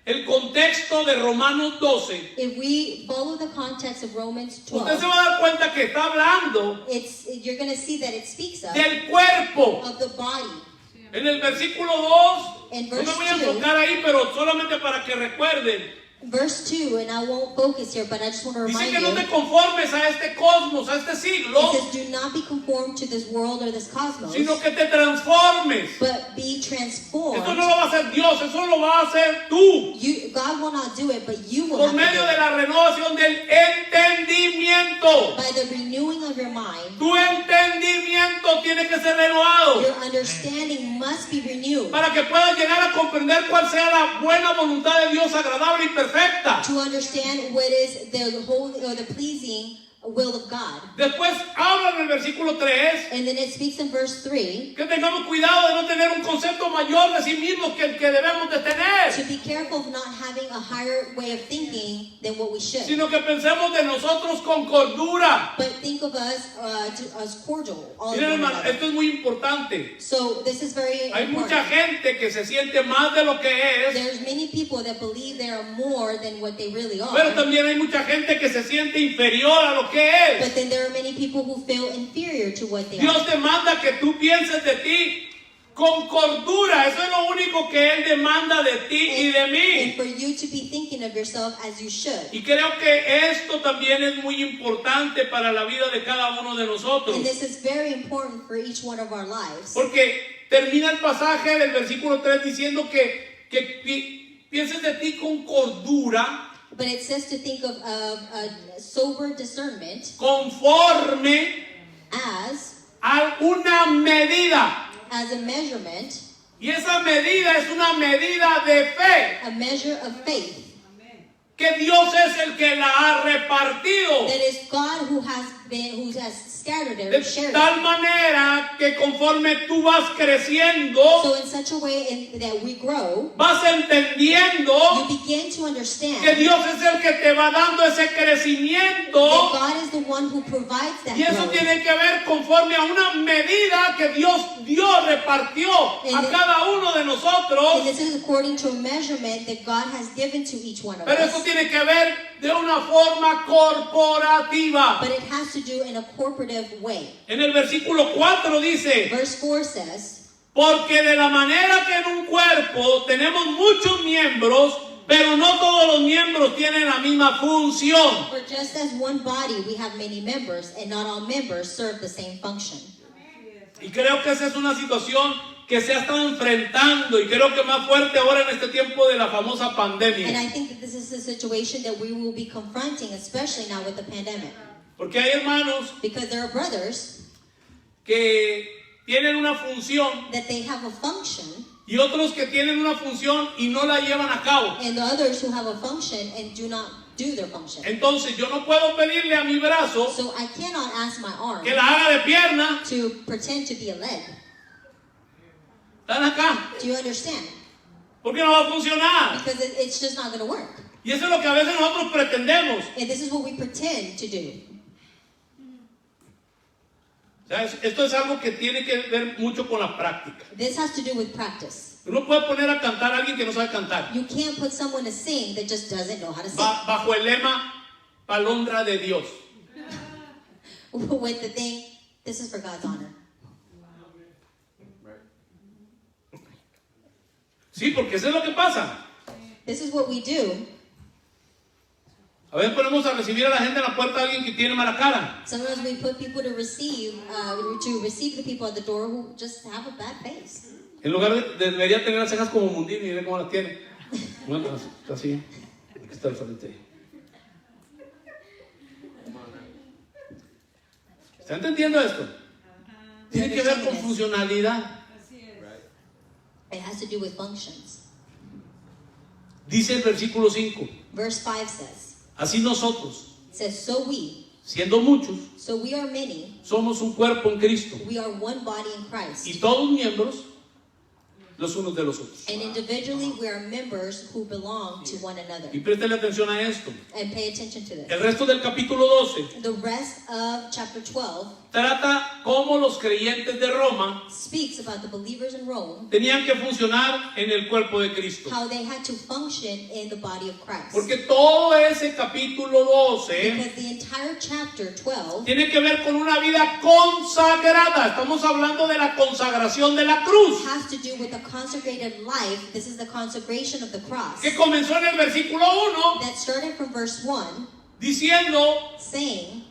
el contexto de Romanos 12, if we follow the context of Romans usted se 12, va a dar cuenta que está hablando you're going to see that it speaks of del cuerpo. the body. En el versículo 2, In no me verse voy a 2, enfocar ahí, pero solamente para que recuerden. Verse 2, and I won't focus here, but I just want to Dice remind que no te you, conformes a este cosmos, a este siglo, it says, do not be conformed to this world or this cosmos, sino que te transformes. but be transformed. Esto no lo va a hacer Dios, eso lo va a hacer tú. God will not do it, but you will Por have to medio do de it. la renovación del entendimiento. By the renewing of your mind, Tu entendimiento tiene que ser renovado your understanding must be renewed para que puedas llegar a comprender cuál sea la buena voluntad de Dios agradable y perfecta. to understand what is the holy or the pleasing will of God. Después habla en el versículo 3 And then it speaks in verse 3 que tengamos cuidado de no tener un concepto mayor de sí mismos que el que debemos de to tener, be careful of not having a higher way of thinking than what we should, sino que pensemos de nosotros con cordura. but think of us as cordial. All of Miren, one hermano, another. esto es muy importante. So this is very Hay mucha important. gente que se siente más de lo que es, There's many people that believe they are more than what they really are. pero también hay mucha gente que se siente inferior a lo que es. But then there are many people who feel inferior to what they are. Dios demanda que tú pienses de ti con cordura. Eso es lo único que Él demanda de ti y de And mí. for you to be thinking of yourself as you should. Y creo que esto también es muy importante para la vida de cada uno de nosotros. And this is very important for each one of our lives. Porque termina el pasaje del versículo 3 diciendo que pienses de ti con cordura, But it says to think of sober discernment conforme as a una medida. a measurement, Y esa medida es una medida de fe. a measure of faith. que Dios es el que la ha repartido. That is God who has scattered it, De or shared it. tal manera que conforme tú vas creciendo, So in such a way that we grow, vas entendiendo you begin to understand que Dios es el que te va dando ese that crecimiento. God is the one who provides that Y eso growth. tiene que ver conforme a una medida que Dios repartió a cada uno de And nosotros. this is according to a measurement that God has given to each one of Pero eso us. tiene que ver de una forma corporativa. But it has to do in a corporative way. En el versículo 4 dice: Verse 4 says, porque de la manera que en un cuerpo tenemos muchos miembros, pero no todos los miembros tienen la misma función. for just as one body we have many members, and not all members serve the same function. Y creo que esa es una situación que se ha estado enfrentando, y creo que más fuerte ahora en este tiempo de la famosa And pandemia. I think that this is a situation that we will be confronting, especially now with the pandemic. Porque hay hermanos Because there are brothers que tienen una función that they have a function, y otros que tienen una función y no la llevan a cabo. and the others who have a function and do not do their function. Entonces yo no puedo pedirle a mi brazo So I cannot ask my arm que la haga de pierna. to pretend to be a leg. Están acá, Do you understand? porque no va a funcionar. Because it's just not going to work. Y eso es lo que a veces nosotros pretendemos. And this is what we pretend to do. O sea, esto es algo que tiene que ver mucho con la práctica. This has to do with practice. Uno puede poner a cantar a alguien que no sabe cantar, You can't put someone to sing that just doesn't know how to sing. bajo el lema palondra de Dios. With the thing, this is for God's honor. Sí, porque eso es lo que pasa. This is what we do. A veces ponemos a recibir a la gente en la puerta a alguien que tiene mala cara. Sometimes we put people to receive the people at the door who just have a bad face. En lugar debería tener las cejas como Mundín y ve cómo las tiene. Bueno, está así. Aquí está el frente. ¿Está entendiendo esto? Tiene que ver con funcionalidad. It has to do with functions. Dice el versículo 5. Verse 5 says, Así nosotros, so we, siendo muchos, so we are many, somos un cuerpo en Cristo. we are one body in Christ. Y todos miembros los unos de los otros. And individually we are members who belong to one another. Y préstale atención a esto. And pay attention to this. El resto del capítulo 12 The rest of chapter 12 trata cómo los creyentes de Roma speaks about the believers in Rome, tenían que funcionar en el cuerpo de Cristo. how they had to function in the body of Christ. Porque todo ese capítulo 12 Because the entire chapter 12 tiene que ver con una vida consagrada. Estamos hablando de la consagración de la cruz, has to do with a consecrated life. This is the consecration of the cross. que comenzó en el versículo 1 That started from verse 1, diciendo: saying,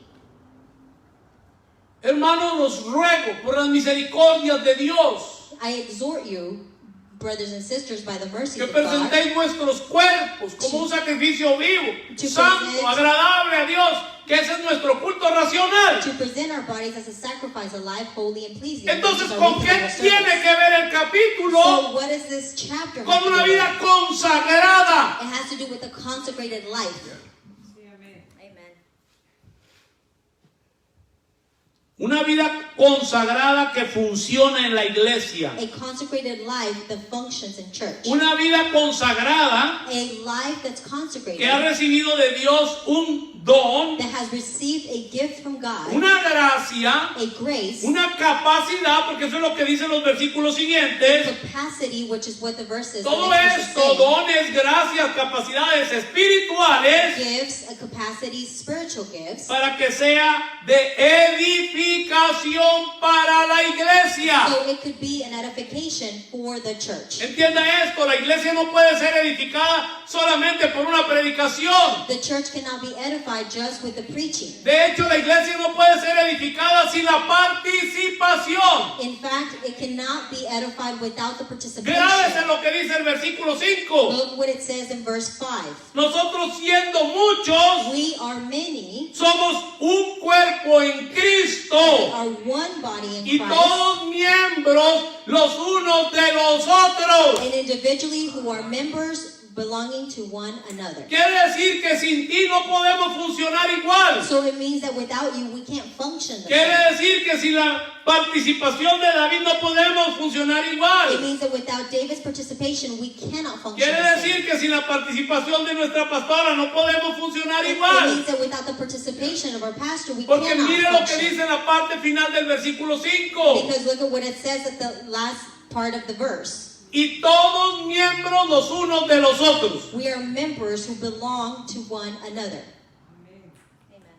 hermanos, os ruego por las misericordias de Dios I exhort you, brothers and sisters, by the mercies que of God, presentéis vuestros cuerpos como un sacrificio vivo, to santo, present- agradable a Dios, que ese es nuestro culto racional. to present our bodies as a sacrifice, alive, holy, and pleasing. Entonces, This is our ¿con qué reasonable tiene service. que ver el So capítulo what is this chapter? con have to una do vida with? consagrada? It has to do with a consecrated life. Amen. Una vida consagrada que funciona en la iglesia. A consecrated life that functions in church. Una vida consagrada A life that's consecrated, que ha recibido de Dios un don, that has received a gift from God, una gracia, a grace, una capacidad, porque eso es lo que dicen los versículos siguientes. capacity, which is what the verses Todo esto, dones, gracias, capacidades espirituales, gifts, a capacity, spiritual gifts, para que sea de edificación para la iglesia. so it could be an edification for the church. Entienda esto, la iglesia no puede ser edificada solamente por una predicación. The church cannot be edified just with the preaching. De hecho, la iglesia no puede ser edificada sin la participación. In fact, it cannot be edified without the Grábese participation. lo que dice el versículo 5. Look what it says in verse 5. Nosotros, siendo muchos, We are many, somos un cuerpo en we Cristo are one body in y Christ, todos miembros los unos de los otros. and individually who are members belonging to one another. Quiere decir que sin ti no podemos funcionar igual. So it means that without you, we can't function the Quiere same. decir que sin la participación de David no podemos funcionar It igual. means that without David's participation, we cannot function Quiere the same. decir que sin la participación de nuestra pastora no podemos funcionar It igual. means that without the participation of our pastor, we Porque cannot mire lo que function. dice en la parte final del versículo 5. Because look at what it says at the last part of the verse. Y todos miembros los unos de los otros. We are members who belong to one another.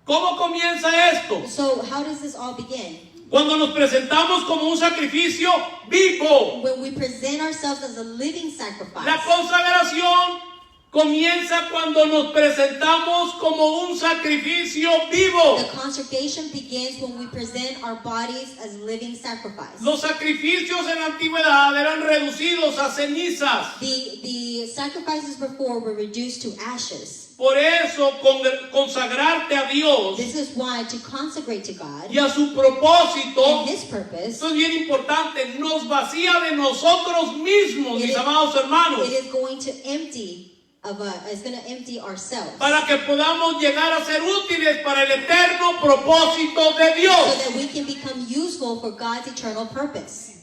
¿Cómo comienza esto? So how does this all begin? Cuando nos presentamos como un sacrificio vivo. When we present ourselves as a living La sacrifice. consagración comienza cuando nos presentamos como un sacrificio vivo. The consecration begins when we present our bodies as living sacrifice. Los sacrificios en la antigüedad eran reducidos a cenizas. The sacrifices before were reduced to ashes. Por eso consagrarte a Dios This is why to consecrate to God y a su propósito, and His purpose, esto es bien importante, nos vacía de nosotros mismos, mis amados hermanos, it is going to empty it's going to empty ourselves. para que podamos llegar a ser útiles para el eterno propósito de So Dios. that we can become useful for God's eternal purpose.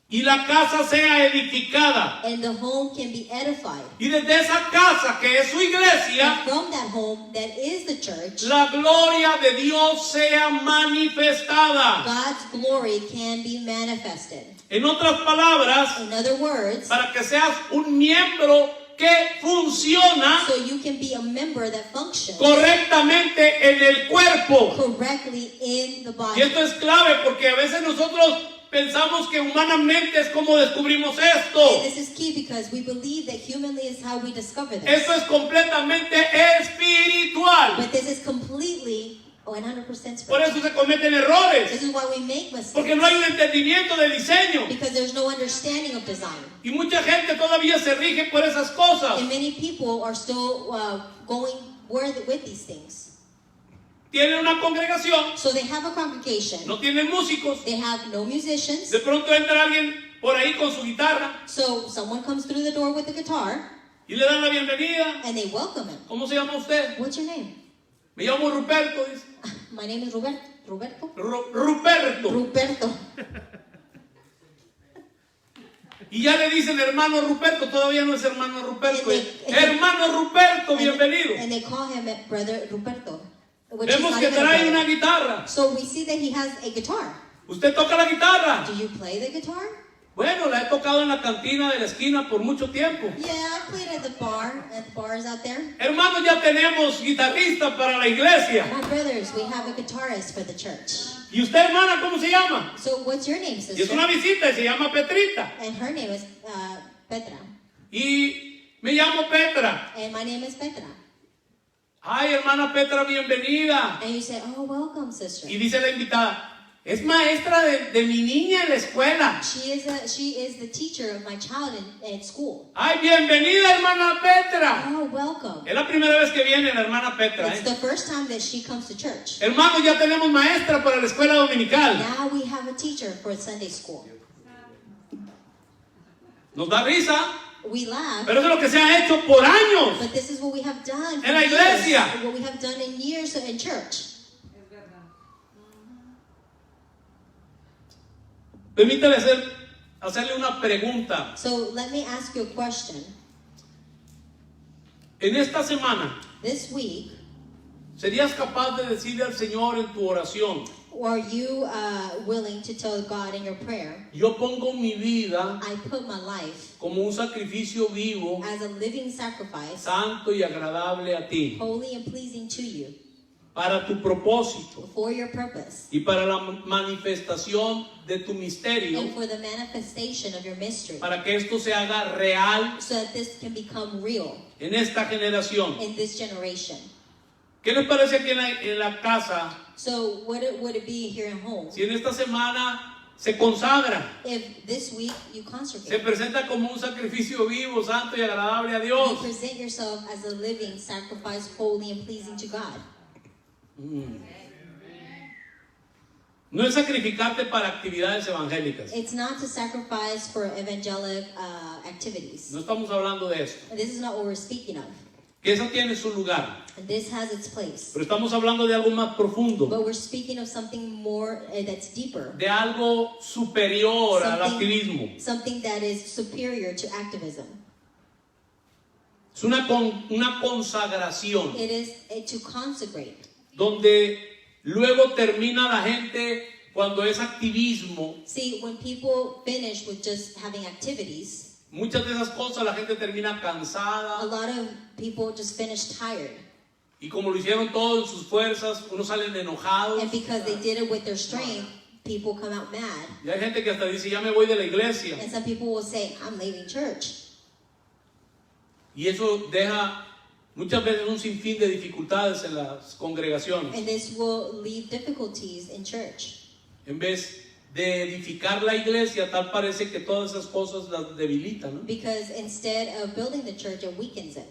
Y la casa sea edificada. And the home can be edified. Y desde esa casa que es su iglesia, And from that home that is the church, la gloria de Dios sea manifestada. God's glory can be manifested. En otras palabras, In other words, para que seas un miembro que funciona so you can be a member that functions correctamente en el cuerpo. correctly in the Y body. esto es clave porque a veces nosotros pensamos que humanamente es como descubrimos esto. This is key because we believe that humanly is how we discover this. Esto es completamente espiritual. But this is completely 100% Por spiritual. eso se cometen errores. This is why we make mistakes. Porque no hay un entendimiento de diseño. Because there's no understanding of design. Y mucha gente todavía se rige por esas cosas. And many people are still going with these things. Tienen una congregación, So they have a congregation. no tienen músicos. They have no musicians. De pronto entra alguien por ahí con su guitarra So someone comes through the door with a guitar y le dan la bienvenida. and they welcome him. ¿Cómo se llama usted? What's your name? Me llamo Ruperto, dice. My name is Roberto. Roberto? Ruperto. Ruperto. Y ya le dicen hermano Ruperto, todavía no es hermano Ruperto. And es they- hermano Ruperto, bienvenido. And they call him brother Ruperto. Which Vemos is que not even a trae brother. una guitarra. So we see that he has a guitar. ¿Usted toca la guitarra? Do you play the guitar? Bueno, la he tocado en la cantina de la esquina por mucho tiempo. Yeah, I played at the bars out there. Hermanos, ya tenemos guitarrista para la iglesia. My brothers, we have a guitarist for the church. ¿Y usted, hermana, cómo se llama? So what's your name, Y es sister? una visita y se llama Petrita. And her name is Petra. Y me llamo Petra. And my name is Petra. Ay, hermana Petra, bienvenida. And you say, oh, welcome, sister. Y dice la invitada, es maestra de mi niña en la escuela. She is the teacher of my child in school. Ay, bienvenida, hermana Petra. Oh, welcome. Es la primera vez que viene la hermana Petra. It's the first time that she comes to church. Hermanos, ya tenemos maestra para la escuela dominical. Now we have a teacher for Sunday school. Nos da risa, We laugh, pero eso es lo que se ha hecho por años. but this is what we have done for En la years. iglesia. What we have done in years in church. Permítame hacerle una pregunta. So let me ask you a question. En esta semana, This week, ¿serías capaz de decirle al Señor en tu oración, are you willing to tell God in your prayer, yo pongo mi vida I put my life como un sacrificio vivo, as a living sacrifice, santo y agradable a ti, holy and pleasing to you, para tu propósito for your purpose, y para la manifestación de tu misterio, and for the manifestation of your mystery, para que esto se haga real so that this can become real en esta generación? in this generation? ¿Qué les parece aquí en la casa So would it be here at home si en esta semana se consagra, if this week you se consecrate, presenta como un sacrificio vivo, santo y agradable a you Dios? present yourself as a living sacrifice, holy and pleasing to God? No es sacrificarte para actividades evangélicas. It's not to sacrifice for evangelic activities. No estamos hablando de eso. This is not what we're speaking of. Que eso tiene su lugar. And this has its place. Pero estamos hablando de algo más profundo. But we're speaking of something more that's deeper. De algo superior al activismo. Something that is superior to activism. Es una consagración. It is to consecrate. Donde luego termina la gente cuando es activismo. See, when people finish with just having activities, muchas de esas cosas la gente termina a cansada. lot of people just finish tired. Y como lo hicieron todos en sus fuerzas, unos salen enojados. And because they did it with their strength, people come out mad. Y hay gente que hasta dice, ya me voy de la iglesia. And some people will say, I'm leaving church. Y eso deja muchas veces un sinfín de dificultades en las congregaciones. And this will leave difficulties in church. En vez de edificar la iglesia, tal parece que todas esas cosas las debilitan, ¿no? Because instead of building the church, it weakens it.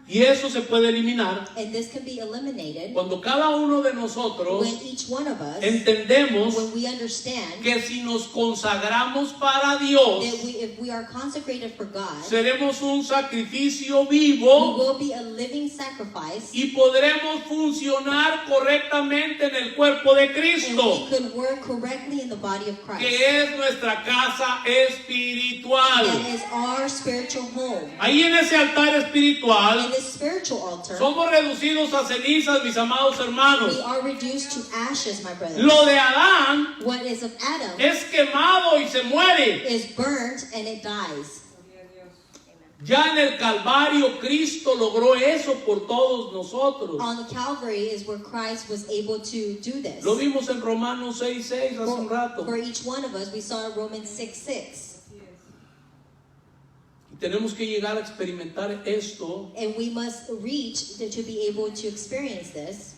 Y eso se puede eliminar And this can be eliminated cuando cada uno de nosotros when each one of us, entendemos when we understand que si nos consagramos para Dios, that if we are consecrated for God, seremos un sacrificio we vivo will be a living sacrifice, y podremos funcionar correctamente en el cuerpo de and Cristo, we could work correctly in the body of Christ. que es nuestra casa espiritual. That is our spiritual home. Ahí en ese altar In espiritual this spiritual altar, somos reducidos a cenizas, mis amados hermanos. we are reduced to ashes, my brothers. Lo de Adán What is of Adam es quemado y se muere. is burnt and it dies. Ya en el Calvario Cristo logró eso por todos nosotros. On the Calvary is where Christ was able to do this. Lo vimos en Romanos 6:6 hace un rato. For each one of us, we saw in Romans 6:6. Y tenemos que llegar a experimentar esto And we must reach to be able to experience this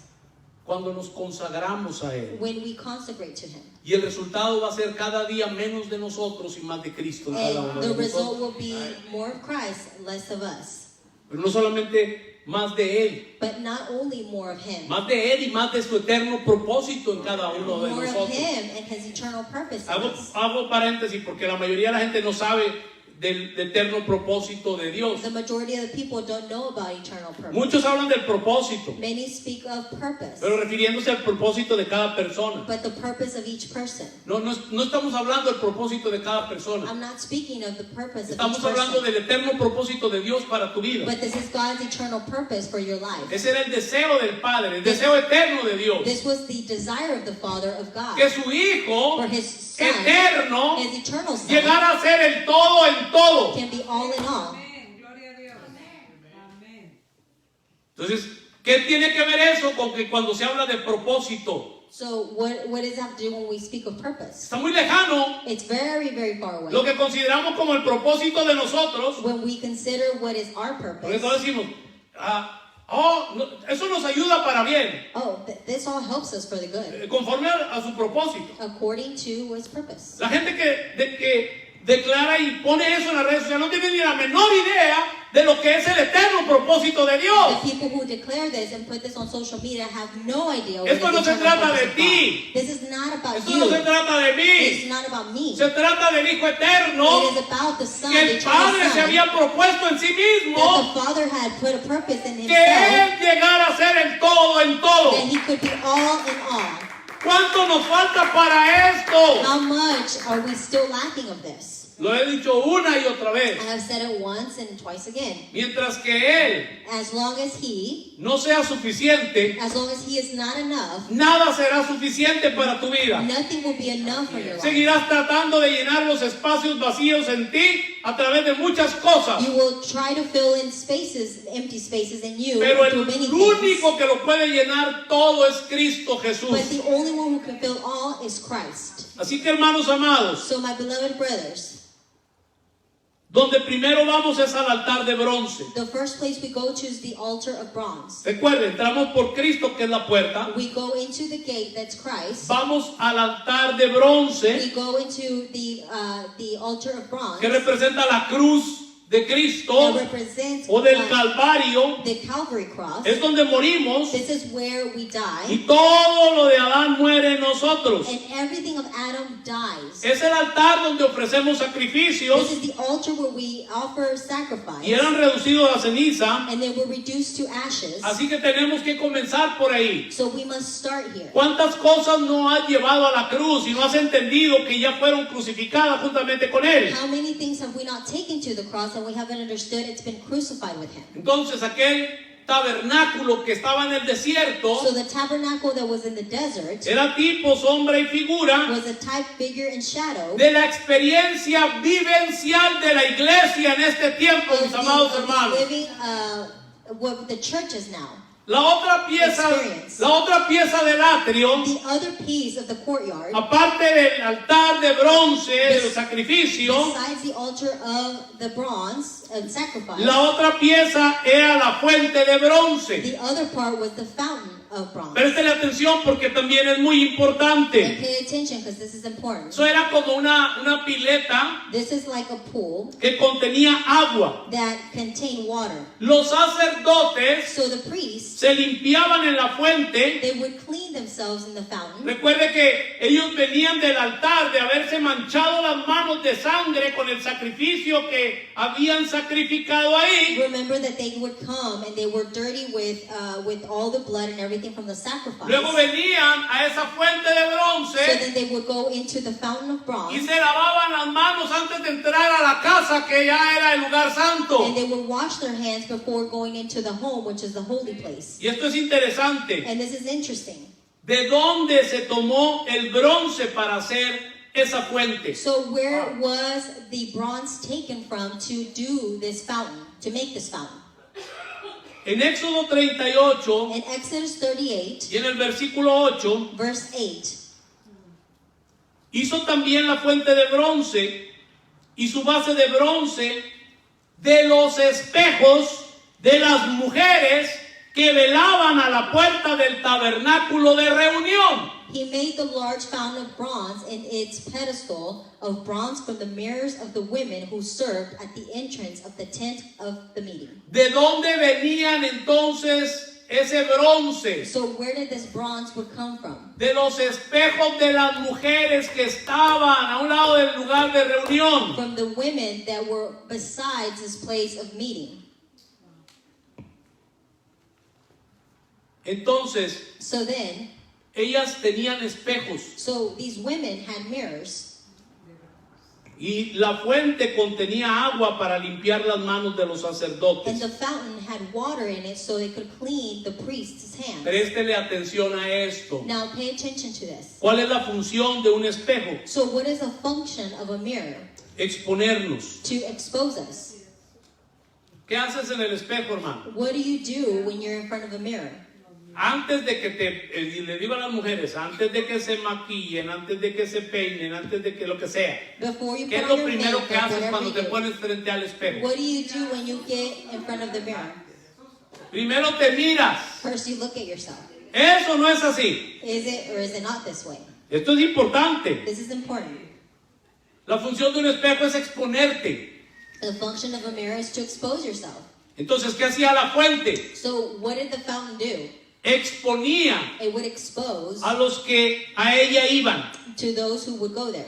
cuando nos consagramos a Él. when we consecrate to Him. Y el resultado va a ser cada día menos de nosotros y más de Cristo en cada And uno the de result nosotros. will be more of Christ, less of us. Pero no solamente más de Él, But not only more of Him, más de Él y más de su eterno propósito en cada uno de more of nosotros. Him and His eternal purpose in us. Hago paréntesis porque la mayoría de la gente no sabe del eterno propósito de Dios. The majority of the people don't know about eternal purpose. Muchos hablan del propósito, Many speak of purpose, pero refiriéndose al propósito de cada persona. but the purpose of each person. No estamos hablando del propósito de cada persona. I'm not speaking of the purpose of Estamos each hablando person, del eterno propósito de Dios para tu vida. but this is God's eternal purpose for your life. Ese era el deseo del Padre, el deseo eterno de Dios. This was the desire of the Father of God, Que su Hijo for His Son, eterno His eternal Son, llegara a ser el todo en todo. can be all in all. Gloria a Dios. Amén. Entonces, ¿qué tiene que ver eso con que cuando se habla de propósito? So what does that have to do when we speak of purpose? Está muy lejano It's very, very far away. lo que consideramos como el propósito de nosotros. When we consider what is our Porque purpose, todos decimos, eso nos ayuda para bien, this all helps us for the good, conforme a su propósito. according to His purpose. La gente que declara y pone eso en las redes sociales no tiene ni la menor idea de lo que es el eterno propósito de Dios. The people who declare this and put this on social media have no idea what Esto is no se eternal trata purpose de of ti. God. This is not about Esto you. no se trata de It's mí, not about me. se trata del Hijo eterno It is about the Son, que the el eternal Padre se Son, había propuesto en sí that mismo, the Father had put a purpose in que Himself, Él llegara a ser el todo en todo. that He could be all in all. ¿Cuánto nos falta para esto? How much are we still lacking of this? Lo he dicho una y otra vez. I have said it once and twice again. Mientras que Él As long as He no sea suficiente, is not enough, nada será suficiente para tu vida. nothing will be enough for your life. Seguirás tratando de llenar los espacios vacíos en ti a través de muchas cosas. You will try to fill in spaces, empty spaces in you Pero through el many único things. que lo puede llenar todo es Cristo Jesús. But the only one who can fill all is Christ. Así que, hermanos amados, So my beloved brothers, donde primero vamos es al altar de bronce. the first place we go to is the altar of bronze. Recuerden, entramos por Cristo, que es la puerta. We go into the gate, that's Christ. Vamos al altar de bronce, We go into the altar of bronze, que representa la cruz de Cristo that represents o del Calvario the Calvary cross. es donde morimos This is where we die, y todo lo de Adán muere en nosotros. and everything of Adam dies. Es el altar donde ofrecemos sacrificios This is the altar where we offer sacrifice, y eran reducidos a ceniza, and they were reduced to ashes. así que tenemos que comenzar por ahí. So we must start here. ¿Cuántas cosas no has llevado a la cruz y no has entendido que ya fueron crucificadas juntamente con Él? How many things have we not taken to the cross and we haven't understood it's been crucified with him? Entonces aquel tabernáculo que estaba en el desierto So the tabernacle that was in the desert era tipo, sombra y figura was a type, figure, and shadow de la experiencia vivencial de la iglesia en este tiempo, mis amados of the hermanos. living, what the church is now. La otra Experience. pieza del atrio, The other piece of the courtyard, aparte del altar de bronce de los sacrificios, besides the altar of the bronze of sacrifice, la otra pieza era la fuente de bronce. the other part was the fountain of bronze. Préstele atención porque también es muy And importante. pay attention because this is important. Eso era como una pileta This is like a pool que contenía agua. that contained water. Los sacerdotes So the priests, se limpiaban en la fuente. they would clean themselves in the fountain. Recuerde que ellos venían del altar de haberse manchado las manos de sangre con el sacrificio que habían sacrificado ahí. Remember that they would come and they were dirty with all the blood and everything from the sacrifice. Luego venían a esa fuente de So bronce then they would go into the fountain of y bronze se lavaban las manos antes de entrar a la casa que ya era el lugar santo. and they would wash their hands before going into the home, which is the holy place. Y esto es interesante. And this is interesting. ¿De dónde se tomó el bronce para hacer esa fuente? So where was the bronze taken from to do this fountain, to make this fountain? En Éxodo 38 In Exodus 38, y en el versículo 8, verse 8, hizo también la fuente de bronce y su base de bronce de los espejos de las mujeres que velaban a la puerta del tabernáculo de reunión. he made the large fountain of bronze and its pedestal of bronze from the mirrors of the women who served at the entrance of the tent of the meeting. ¿De dónde venían entonces ese bronce? So where did this bronze would come from? De los espejos de las mujeres que estaban a un lado del lugar de reunión. From the women that were besides this place of meeting. Entonces, So then, ellas tenían espejos so these women had mirrors, y la fuente contenía agua para limpiar las manos de los and sacerdotes. the fountain had water in it so they could clean the priest's hands. Préstele atención a esto. Now pay attention to this. ¿Cuál es la función de un espejo? So what is the function of a mirror? Exponernos. To expose us. ¿Qué haces en el espejo, hermano? What do you do when you're in front of a mirror? Antes de que y le digo a las mujeres, antes de que se maquillen, antes de que se peinen, antes de que lo que sea, Before you ¿qué put es on lo your primero makeup, que haces whatever cuando you te do, pones frente al espejo? what do you do when you get in front of the mirror? Primero te miras. First you look at yourself. Eso no es así. Is it or is it not this way? Esto es importante. This is important. La función de un espejo es exponerte. The function of a mirror is to expose yourself. Entonces, ¿qué hacía la fuente? So what did the fountain do? Exponía It would expose a los que a ella iban. to those who would go there.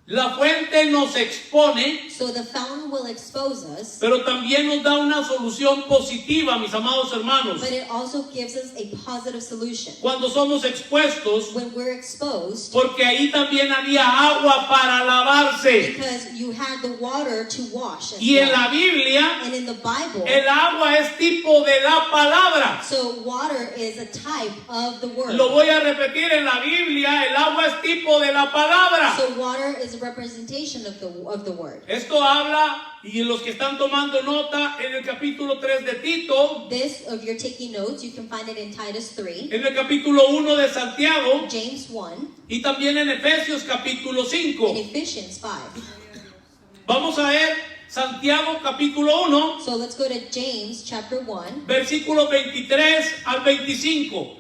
La fuente nos expone, So the fountain will expose us, pero también nos da una solución positiva, mis amados hermanos. but it also gives us a positive solution. Cuando somos expuestos, When we're exposed, porque ahí también había agua para lavarse. because you had the water to wash as Y en well. la Biblia, And in the Bible, el agua es tipo de la palabra. so water is a type of the word. Lo voy a repetir, en la Biblia, el agua es tipo de la palabra. So water is a representation of the word. Esto habla, y los que están tomando nota, en el capítulo 3 de Tito, This, if you're taking notes, you can find it in Titus 3, en el capítulo 1 de Santiago, James 1, y también en Efesios capítulo and 5. Ephesians 5. Vamos a ver Santiago capítulo 1, So let's go to James chapter 1, versículos 23 al 25.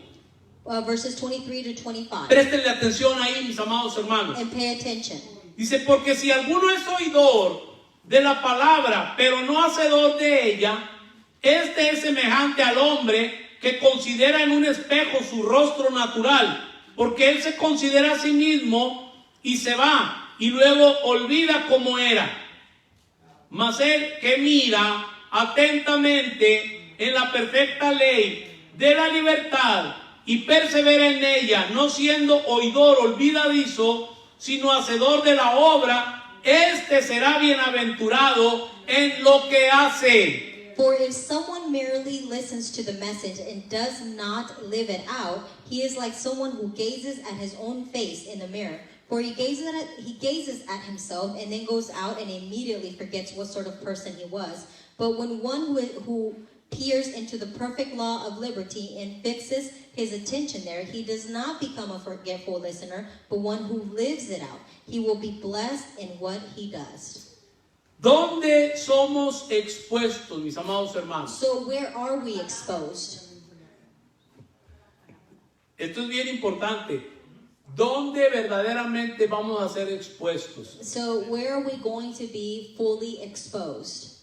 verses 23 to 25. Préstenle atención ahí, mis amados hermanos. And pay attention. Dice, porque si alguno es oidor de la palabra, pero no hacedor de ella, este es semejante al hombre que considera en un espejo su rostro natural, porque él se considera a sí mismo y se va, y luego olvida cómo era. Mas el que mira atentamente en la perfecta ley de la libertad y persevera en ella, no siendo oidor olvidadizo, sino hacedor de la obra, este será bienaventurado en lo que hace. For if someone merely listens to the message and does not live it out, he is like someone who gazes at his own face in the mirror. For he gazes at himself and then goes out and immediately forgets what sort of person he was. But when one who peers into the perfect law of liberty and fixes his attention there, he does not become a forgetful listener, but one who lives it out. He will be blessed in what he does. ¿Dónde somos expuestos, mis amados hermanos? So where are we exposed? Esto es bien importante. ¿Dónde verdaderamente vamos a ser expuestos? So where are we going to be fully exposed?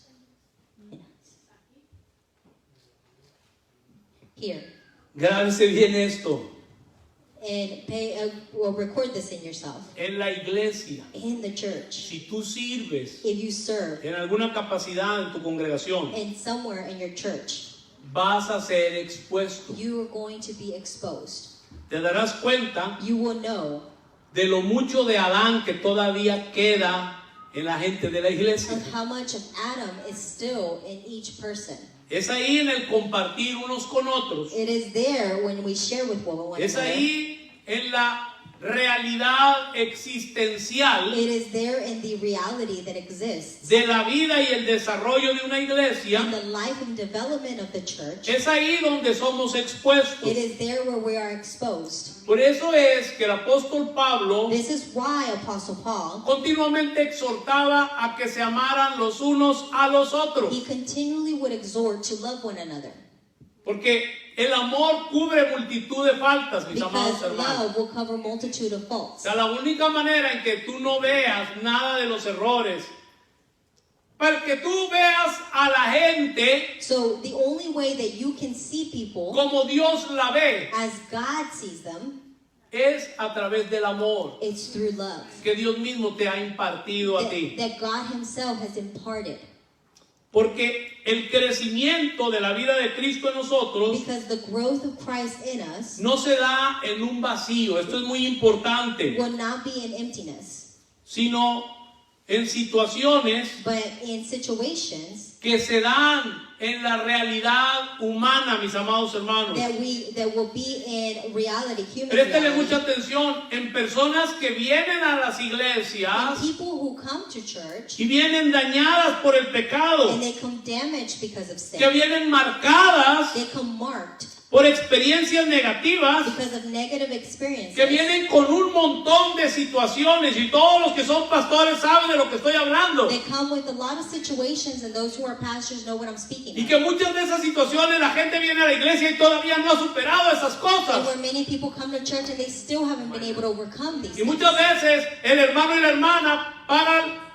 Here. Grábense bien esto. And record this in yourself. En la iglesia, In the church. si tú sirves If you serve en alguna capacidad en tu congregación, in somewhere in your church, vas a ser expuesto. you are going to be exposed. Te darás cuenta You will know de lo mucho de Adán que todavía queda en la gente de la iglesia. of how much of Adam is still in each person. Es ahí en el compartir unos con otros. It is there when we share with one Es another. ahí en la realidad existencial It is there in the reality that exists. de la vida y el desarrollo de una In iglesia. the life and development of the church, Es ahí donde somos expuestos. it is there where we are exposed. Por eso es que el apóstol Pablo This is why Apostle Paul, continuamente exhortaba a que se amaran los unos a los otros. he continually would exhort to love one another. Porque el amor cubre multitud de faltas, mis amados Because hermanos. love will cover multitude of O faults. sea, la única manera en que tú no veas nada de los errores, para que tú veas a la gente So the only way that you can see people como Dios la ve, as God sees them, es a través del amor it's through love. que Dios mismo te ha impartido a ti. That God himself has imparted. Porque el crecimiento de la vida de Cristo en nosotros Because the growth of Christ in us no se da en un vacío, esto es muy importante, will not be in emptiness, sino en situaciones but in situations que se dan en la realidad humana, mis amados hermanos. that will be in reality, human Préstele reality. mucha atención en personas que vienen a las And iglesias people who come to church y vienen dañadas por el pecado, and they come damaged because of sin. que vienen marcadas They come marked por experiencias negativas, because of negative experiences. que vienen con un montón de situaciones, y todos los que son pastores saben de lo que estoy hablando, They come with a lot of situations, and those who are pastors know what I'm speaking y of. que muchas de esas situaciones la gente viene a la iglesia y todavía no ha superado esas And cosas. where many people come to church and they still haven't been able to overcome these Y things. muchas veces el hermano y la hermana pagan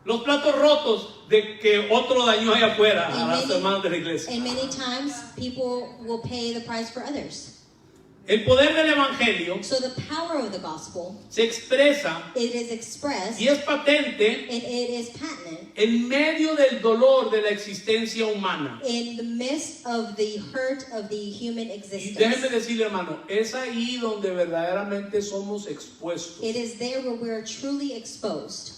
los platos rotos de que otro dañó allá afuera a las hermanas de la iglesia. And many times people will pay the price for others. El poder del evangelio So the power of the gospel, se expresa it is expressed y es patente and it is patent en medio del dolor de la existencia humana. in the midst of the hurt of the human Y existence. déjeme decirle, hermano, es ahí donde verdaderamente somos expuestos. It is there where we are truly exposed,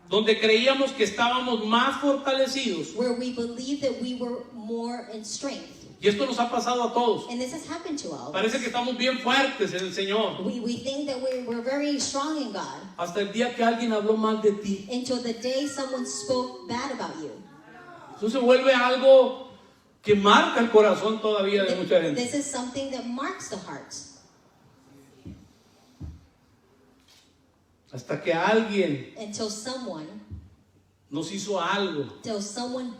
Donde creíamos que estábamos más fortalecidos. where we believe that we were more in strength. Y esto nos ha pasado a todos. And this has happened to all. Parece que estamos bien fuertes en el Señor. We think that we're very strong in God Hasta el día que alguien habló mal de ti. until the day someone spoke bad about you. Eso se vuelve algo que marca el corazón todavía de mucha gente. This is something that marks the hearts. Hasta que alguien Until someone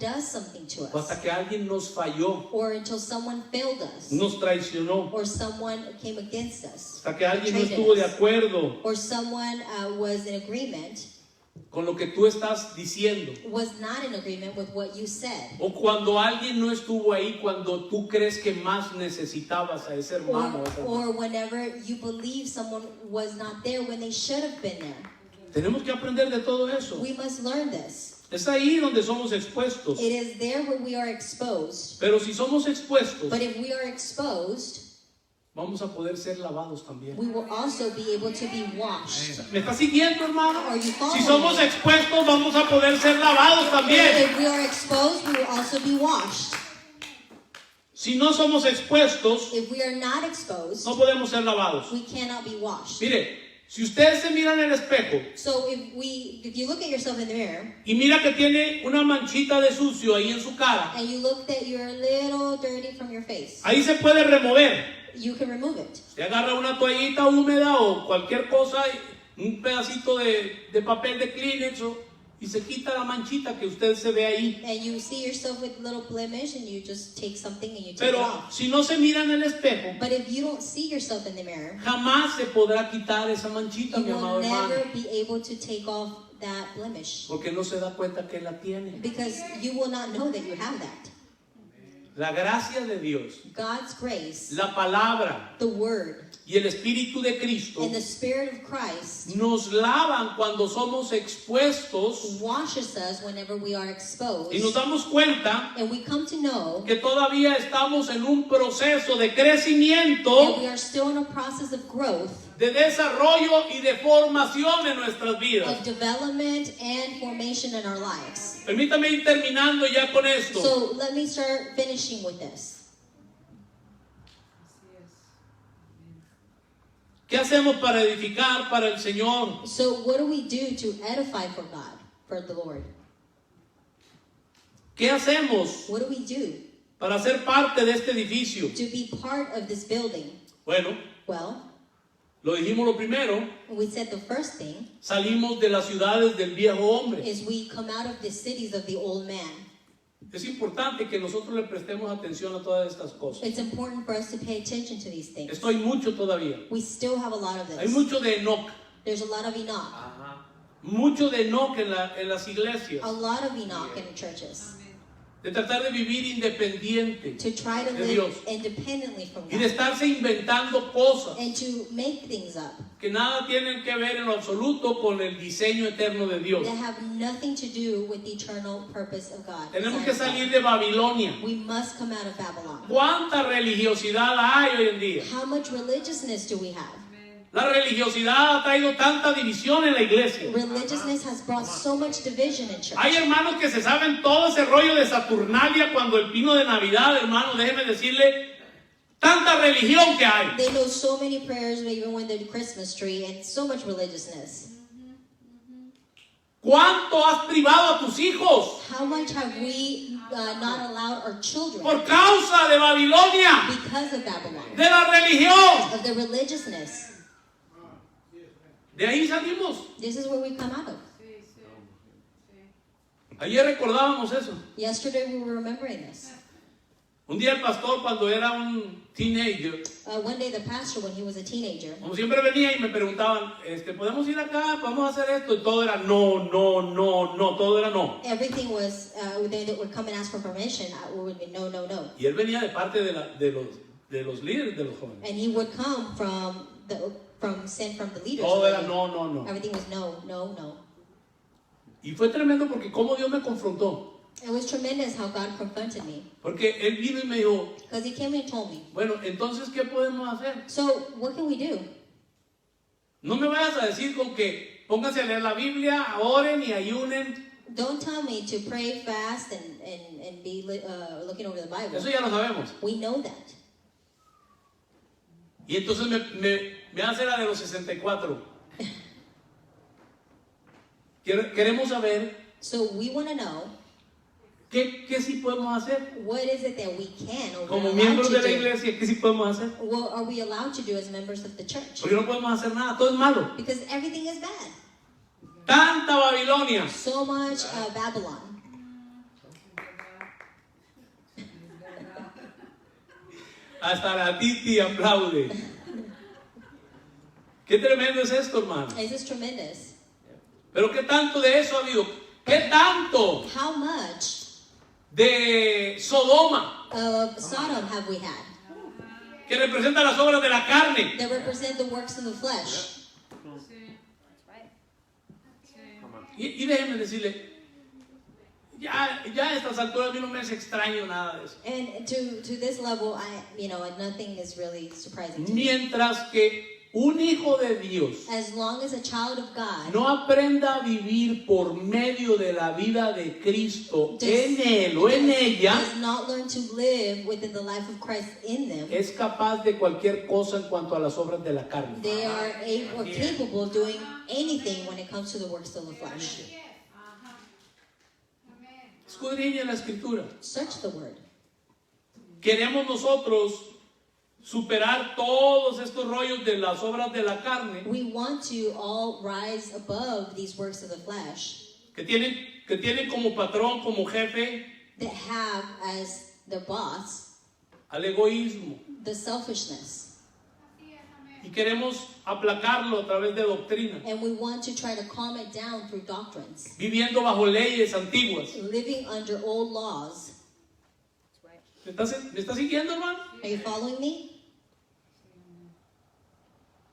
does something to o hasta us. que alguien nos falló, Or until someone failed us. nos traicionó, Or someone came against us. hasta que alguien no betrayed estuvo de us. acuerdo, Or someone was in agreement. con lo que tú estás diciendo. was not in agreement with what you said. O cuando alguien no estuvo ahí cuando tú crees que más necesitabas a ese hermano. o esa hermana. Or whenever you believe someone was not there when they should have been there. Tenemos que aprender de todo eso. We must learn this. Es ahí donde somos expuestos. It is there where we are exposed. Pero si somos expuestos, But if we are exposed, vamos a poder ser lavados también. we will also be able to be washed. ¿Me está siguiendo, hermano? Are you following Si somos me? expuestos, vamos a poder ser lavados también. If we are exposed, we will also be washed. Si no somos expuestos, If we are not exposed, no podemos ser lavados. we cannot be washed. Mire, si usted se mira en el espejo So if you look at yourself in the mirror y mira que tiene una manchita de sucio ahí en su cara, and you look that you're a little dirty from your face, ahí se puede remover. you can remove it. Usted agarra una toallita húmeda o cualquier cosa, un pedacito de papel de Kleenex y se quita la manchita que usted se ve ahí. And you see yourself with little blemish and you just take something and you take it Pero off. si no se mira en el espejo, But if you don't see yourself in the mirror, jamás se podrá quitar esa manchita, you mi amado will hermano, never be able to take off that blemish porque no se da cuenta que la tiene. because you will not know that you have that. La gracia de Dios, God's grace, la palabra the word, y el Espíritu de Cristo and the Spirit of Christ nos lavan cuando somos expuestos washes us whenever we are exposed. y nos damos cuenta And we come to know que todavía estamos en un proceso de that crecimiento, we are still in a process of growth, de desarrollo y de formación en nuestras vidas. of development and formation in our lives. Permítame ir terminando ya con esto. So let me start finishing with this. ¿Qué hacemos para edificar para el Señor? So what do we do to edify for God, for the Lord? ¿Qué hacemos What do we do para ser parte de este edificio? to be part of this building? Bueno, Well, lo dijimos lo primero, we said the first thing salimos de las ciudades del viejo hombre. is we come out of the cities of the old man. Es importante que nosotros le prestemos atención a todas estas cosas. It's important for us to pay attention to these things. Estoy mucho todavía. We still have a lot of Hay this. mucho de Enoch. There's a lot of Enoch. Mucho de Enoch en las iglesias. A lot of Enoch in churches. De tratar de vivir independiente. To try to De live Dios. independently from Y de God. estarse inventando cosas And to make things up que nada tienen que ver en lo absoluto con el diseño eterno de Dios. that have nothing to do with the eternal purpose of God. Tenemos que Design of salir de Babilonia. God. We must come out of Babylon. ¿Cuánta religiosidad hay hoy en día? How much religiousness do we have? La religiosidad ha traído tanta división en la iglesia. Religiousness has brought so much division in church. Hay hermanos que se saben todo ese rollo de Saturnalia cuando el pino de Navidad, hermano, déjeme decirle, tanta religión que hay. They know so many prayers even when the Christmas tree and so much religiousness. ¿Cuánto has privado a tus hijos How much have we not allowed our children por causa de Babilonia, because of Babylon, de la religión? of the religiousness? De ahí salimos. This is where we come out of. Ayer recordábamos eso. Yesterday we were remembering this. Un día el pastor, cuando era un teenager, One day the pastor, when he was a teenager, como siempre venía y me preguntaban, ¿podemos ir acá? ¿Podemos hacer esto? Y todo era no, no, no, no, todo era no. everything was, they would come and ask for permission, it would be no, no, no. Y él venía de parte de los líderes de los jóvenes. And he would come sent from the leaders. Todo era no, no, no. Everything was no, no, no. Y fue tremendo porque como Dios me confrontó. It was tremendous how God confronted me. Porque él vino y me dijo, Because he came and told me, bueno, entonces, ¿qué podemos hacer? so what can we do? No me vayas a decir con que pónganse a leer la Biblia, oren y ayunen. Don't tell me to pray, fast, and be looking over the Bible. Eso ya lo sabemos. We know that. Y entonces me hace la de los 64. Queremos saber So we want to know, qué sí podemos hacer. what is it that we can or Como we're allowed miembros to de la do? iglesia, ¿qué sí podemos hacer? What are we allowed to do as members of the church? Porque no podemos hacer nada, todo es malo. Because everything is bad. Tanta Babilonia. So much Babylon. Hasta la Titi aplaude. Qué tremendo es esto, hermano. This is tremendous. Pero ¿qué tanto de eso ha habido? ¿Qué tanto How much de Sodoma, of Sodom have we had que representa las obras de la carne? that represent the works of the flesh? Sí, That's right. sí. Y déjenme decirle, ya a estas alturas a mí no me es extraño nada de eso. And to this level, nothing is really surprising to me. Mientras que un hijo de Dios As long as a child of God no aprenda a vivir por medio de la vida de Cristo en él o en ella, does not learn to live within the life of Christ in them, es capaz de cualquier cosa en cuanto a las obras de la carne. they are able or capable of doing anything when it comes to the works of the flesh. Escudriña la escritura. Search the word. Queremos nosotros superar todos estos rollos de las obras de la carne We want to all rise above these works of the flesh que tienen como patrón, como jefe, that have as the boss al egoísmo. the selfishness. Y queremos aplacarlo a través de doctrina, And we want to try to calm it down through doctrines, viviendo bajo leyes antiguas. living under old laws. That's right. ¿Me está siguiendo, hermano? Are you following me?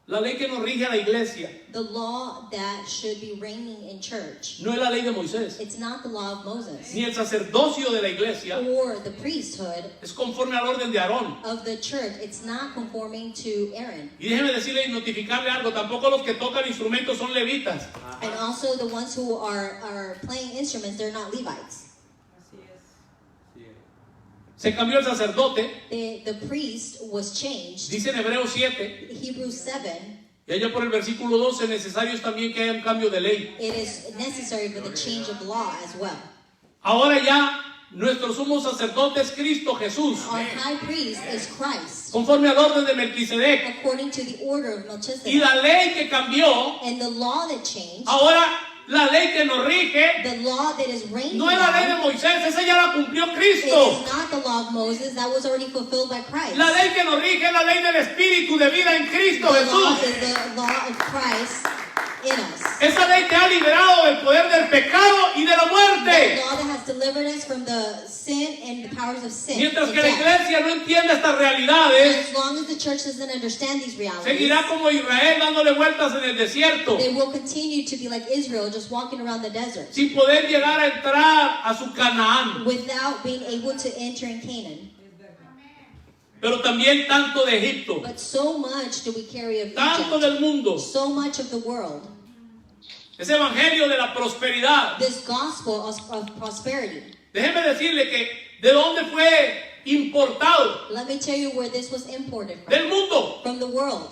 La ley que nos rige a la iglesia The law that should be reigning in church, no es la ley de Moisés, it's not the law of Moses ni el sacerdocio de la iglesia or the priesthood es conforme al orden de Aarón. of the church. It's not conforming to Aaron. Y déjeme decirle y notificarle algo, tampoco los que tocan instrumentos son levitas. And also the ones who are playing instruments, they're not Levites. Así es. Se cambió el sacerdote, The priest was changed. dice en Hebreos 7, Hebrews 7, y allá por el versículo 12, necesario es también que haya un cambio de ley. it is necessary for the change of law as well. Ahora ya nuestro sumo sacerdote es Cristo Jesús, Our high priest is Christ, conforme al orden de Melquisedec. according to the order of Y Melchizedek. la ley que cambió, And the law that changed, ahora la ley que nos rige, the law that is reigning no es la ley de now, Moisés, esa ya la cumplió it Cristo. is not the law of Moses. That was already fulfilled by Christ. La ley que nos rige es la ley del Espíritu de vida en Cristo The law Jesús. is the law of Christ in us. Esa ley te ha liberado del poder del pecado y de la The muerte. law that has delivered us from the sin and the powers of sin. Mientras and que la death. iglesia no entienda estas realidades, As long as the church doesn't understand these realities, seguirá como Israel dándole vueltas en el desierto, they will continue to be like Israel, just walking around the desert sin poder llegar a entrar a su Canaán. without being able to enter in Canaan. Pero también tanto de Egipto, But so much do we carry of tanto Egypt, del mundo, so much of the world. ese evangelio de la prosperidad. This gospel of prosperity. Déjeme decirle que de dónde fue importado, Let me tell you where this was imported del mundo. from the world.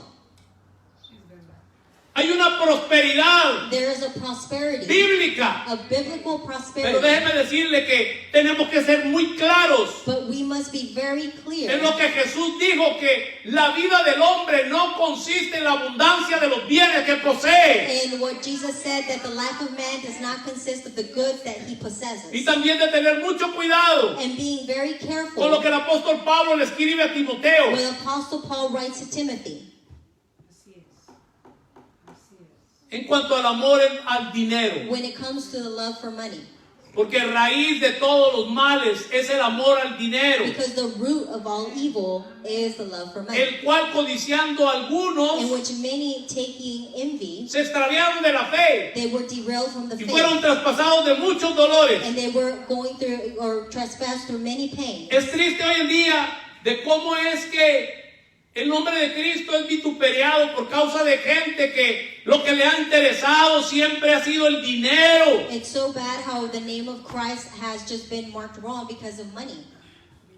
Hay una prosperidad There is a prosperity, bíblica. a biblical Pero prosperity. déjeme decirle que tenemos que ser muy claros But we must be very clear en lo que Jesús dijo, que la vida del hombre no consiste en la abundancia de los bienes que posee. in what Jesus said, that the life of man does not consist of the goods that he Y possesses. también de tener mucho cuidado And being very con careful lo que el apóstol Pablo le escribe a Timoteo. when Apostle Paul writes to Timothy Así es. Así es. En cuanto al amor al dinero, when it comes to the love for money. porque raíz de todos los males es el amor al dinero, Because the root of all evil is the love for money. el cual codiciando In algunos which many, taking envy, se extraviaron de la fe they were derailed from the y faith. fueron traspasados de muchos dolores. And they were going through or trespassed through many pains. Es triste hoy en día de cómo es que el nombre de Cristo es vituperiado por causa de gente que lo que le ha interesado siempre ha sido el dinero. It's so bad how the name of Christ has just been marked wrong because of money.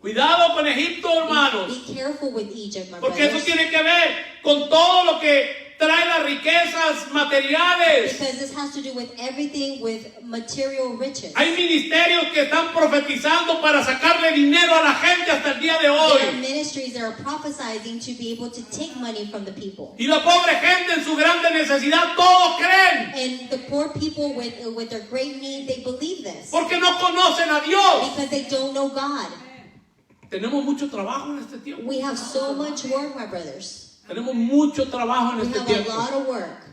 Cuidado con Egipto, hermanos, Be careful with Egypt, my porque eso brothers. tiene que ver con todo lo que trae las riquezas materiales. Because this has to do with everything with material riches. Hay ministerios que están profetizando para sacarle dinero a la gente hasta el día de There are hoy. ministries that are prophesying to be able to take money from the people. Y la pobre gente en su grande necesidad, todos creen, And the poor people with their great need, they believe this. porque no conocen a Dios. Because they don't know God. Tenemos mucho trabajo en este tiempo. We have so much work, my brothers. Tenemos mucho trabajo en We este have a tiempo. lot of work.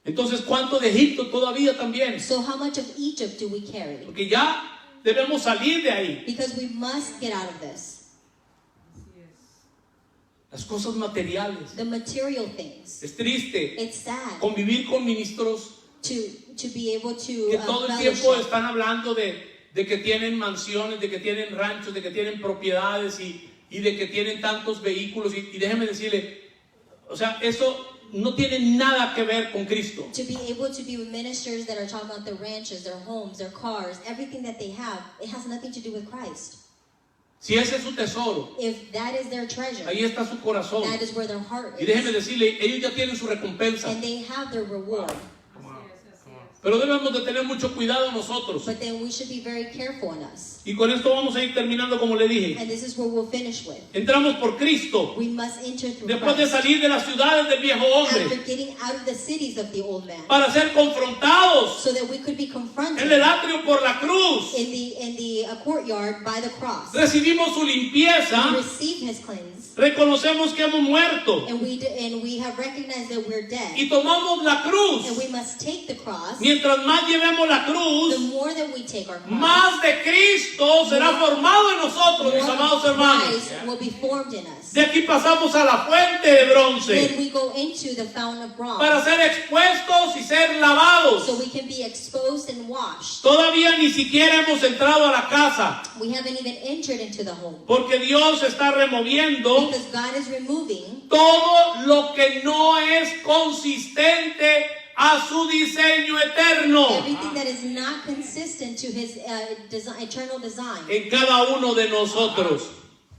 Entonces, ¿cuánto de Egipto todavía también? So how much of Egypt do we carry? Porque ya debemos salir de ahí. Because we must get out of this. Así es. Las cosas materiales. The material things. Es triste It's sad convivir con ministros to be able to que todo el tiempo fellowship. están hablando de que tienen mansiones, de que tienen ranchos, de que tienen propiedades y de que tienen tantos vehículos. Y déjeme decirle, o sea, eso no tiene nada que ver con Cristo. To be able to be with ministers that are talking about their ranches, their homes, their cars, everything that they have, it has nothing to do with Christ. Si ese es su tesoro, If that is their treasure, ahí está su corazón. that is where their heart Y déjeme is. decirle, ellos ya tienen su recompensa. And they have their reward. Así es, así es. Pero debemos de tener mucho cuidado nosotros. But then we should be very careful in us. Y con esto vamos a ir terminando como le dije. And this is where we'll finish with. Entramos por Cristo. We must enter through Después de Christ. salir de las ciudades del viejo After hombre. getting out of the cities of the old man. Para ser confrontados So that we could be en confronted el atrio por la cruz. in the courtyard by the cross. Recibimos su We limpieza. receive his cleanse. Reconocemos que hemos muerto. And we have recognized that we're dead. Y tomamos la And cruz. we must take the cross. Mientras más llevemos la The cruz, more that we take our cross, más de Cristo será formado en nosotros, mis amados more hermanos. Christ will be formed in us. De aquí pasamos a la fuente de bronce Then we go into the fountain of bronze. para ser expuestos y ser lavados. So we can be exposed and washed. Todavía ni siquiera hemos entrado a la casa We haven't even entered into the home. porque Dios está removiendo Because God is removing todo lo que no es consistente a su diseño eterno everything that is not consistent to his eternal design en cada uno de nosotros.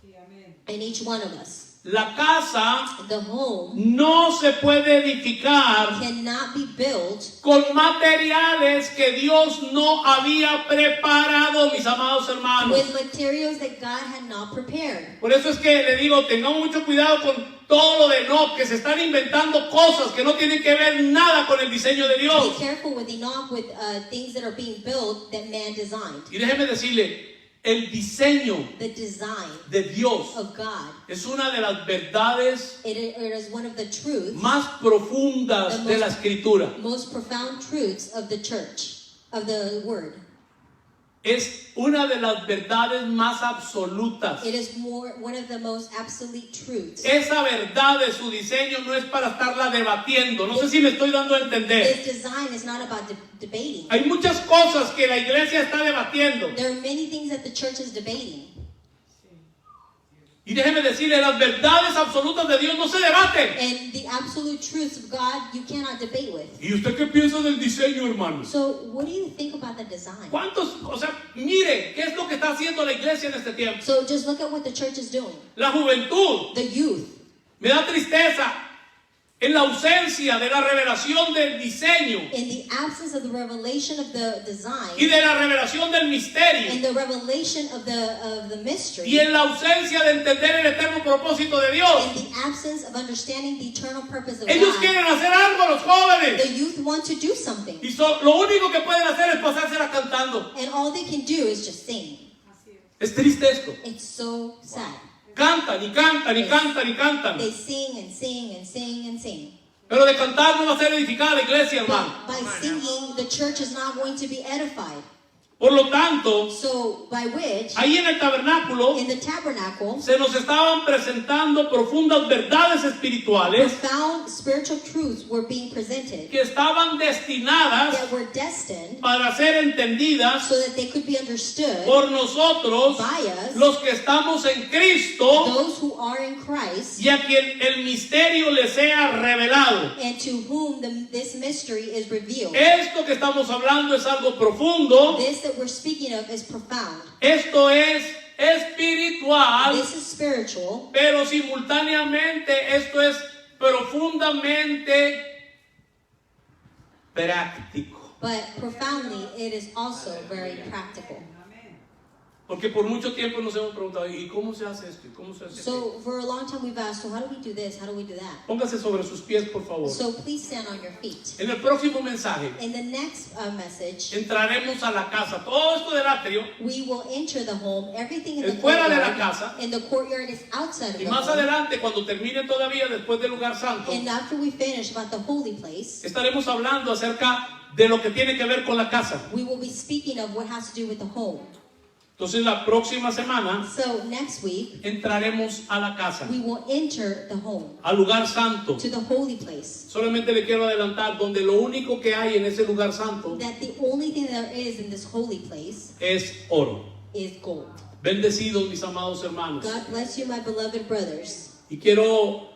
Sí, amén. in each one of us. La casa The home no se puede edificar cannot be built con materiales que Dios no había preparado, mis amados hermanos. with materials that God had not prepared. Por eso es que le digo, tengamos mucho cuidado con todo lo de Enoch, que se están inventando cosas que no tienen que ver nada con el diseño de Be Dios. careful with Enoch, with things that are being built that man designed. Y déjeme decirle, el diseño The design de Dios of God, es una de las verdades it is one of the truths, más profundas de la Escritura. most profound truths of the church, of the word. Es una de las verdades más absolutas. It is one of the most absolute truths. Esa verdad de su diseño no es para estarla debatiendo. No sé si me estoy dando a entender. This design is not about debating. Hay muchas cosas que la iglesia está debatiendo. There are many things that the church is debating. Y déjeme decirle, las verdades absolutas de Dios no se debaten. And the absolute truths of God, you cannot debate with. ¿Y usted qué piensa del diseño, hermano? So, what do you think about the design? ¿Cuántos? O sea, mire, ¿qué es lo que está haciendo la iglesia en este tiempo? So, just look at what the church is doing. La juventud. The youth. Me da tristeza en la ausencia de la revelación del diseño In the absence of the revelation of the y design, de la revelación del misterio in the revelation of the mystery, y en la ausencia de entender el eterno propósito de Dios. in the absence of understanding the eternal purpose of Ellos God, quieren hacer algo, los jóvenes, the youth want to do something. y lo único que pueden hacer es pasársela cantando. And all they can do is just sing. Así es. Es triste esto. It's so sad. Cantan y cantan y cantan y cantan. They sing and sing and sing and sing. Pero de cantar no va a ser edificada la iglesia, hermano. But by singing, the church is not going to be edified. Por lo tanto, So, by which, ahí en el tabernáculo in the tabernacle, se nos estaban presentando profundas verdades espirituales profound spiritual truths were being presented que estaban destinadas that were destined para ser entendidas so that they could be understood por nosotros, by us, los que estamos en Cristo, those who are in Christ, y a quien el misterio le sea revelado. and to whom this mystery is revealed. Esto que estamos hablando es algo profundo, This that we're speaking of is profound. esto es espiritual, This is spiritual, pero simultáneamente esto es profundamente práctico. but profoundly it is also very practical. Amén. Porque por mucho tiempo nos hemos preguntado, ¿y cómo se hace esto? ¿Y cómo se hace esto? So for a long time we've asked, so how do we do this? How do we do that? Póngase sobre sus pies, por favor. So please stand on your feet. En el próximo mensaje In the next message, entraremos a la casa. Todo esto del atrio, we will enter the home. Everything in the fuera de la courtyard, casa. in the courtyard is outside of Y the más home. adelante, cuando termine todavía después del lugar santo, And after we finish about the holy place, estaremos hablando acerca de lo que tiene que ver con la casa. we will be speaking of what has to do with the home. Entonces la próxima semana So next week, entraremos a la casa, we will enter the home, al lugar santo. to the holy place. Solamente le quiero adelantar, donde lo único que hay en ese lugar santo That the only thing there is in this holy place es oro. is gold. Bendecidos mis amados hermanos. God bless you, my beloved brothers. Y quiero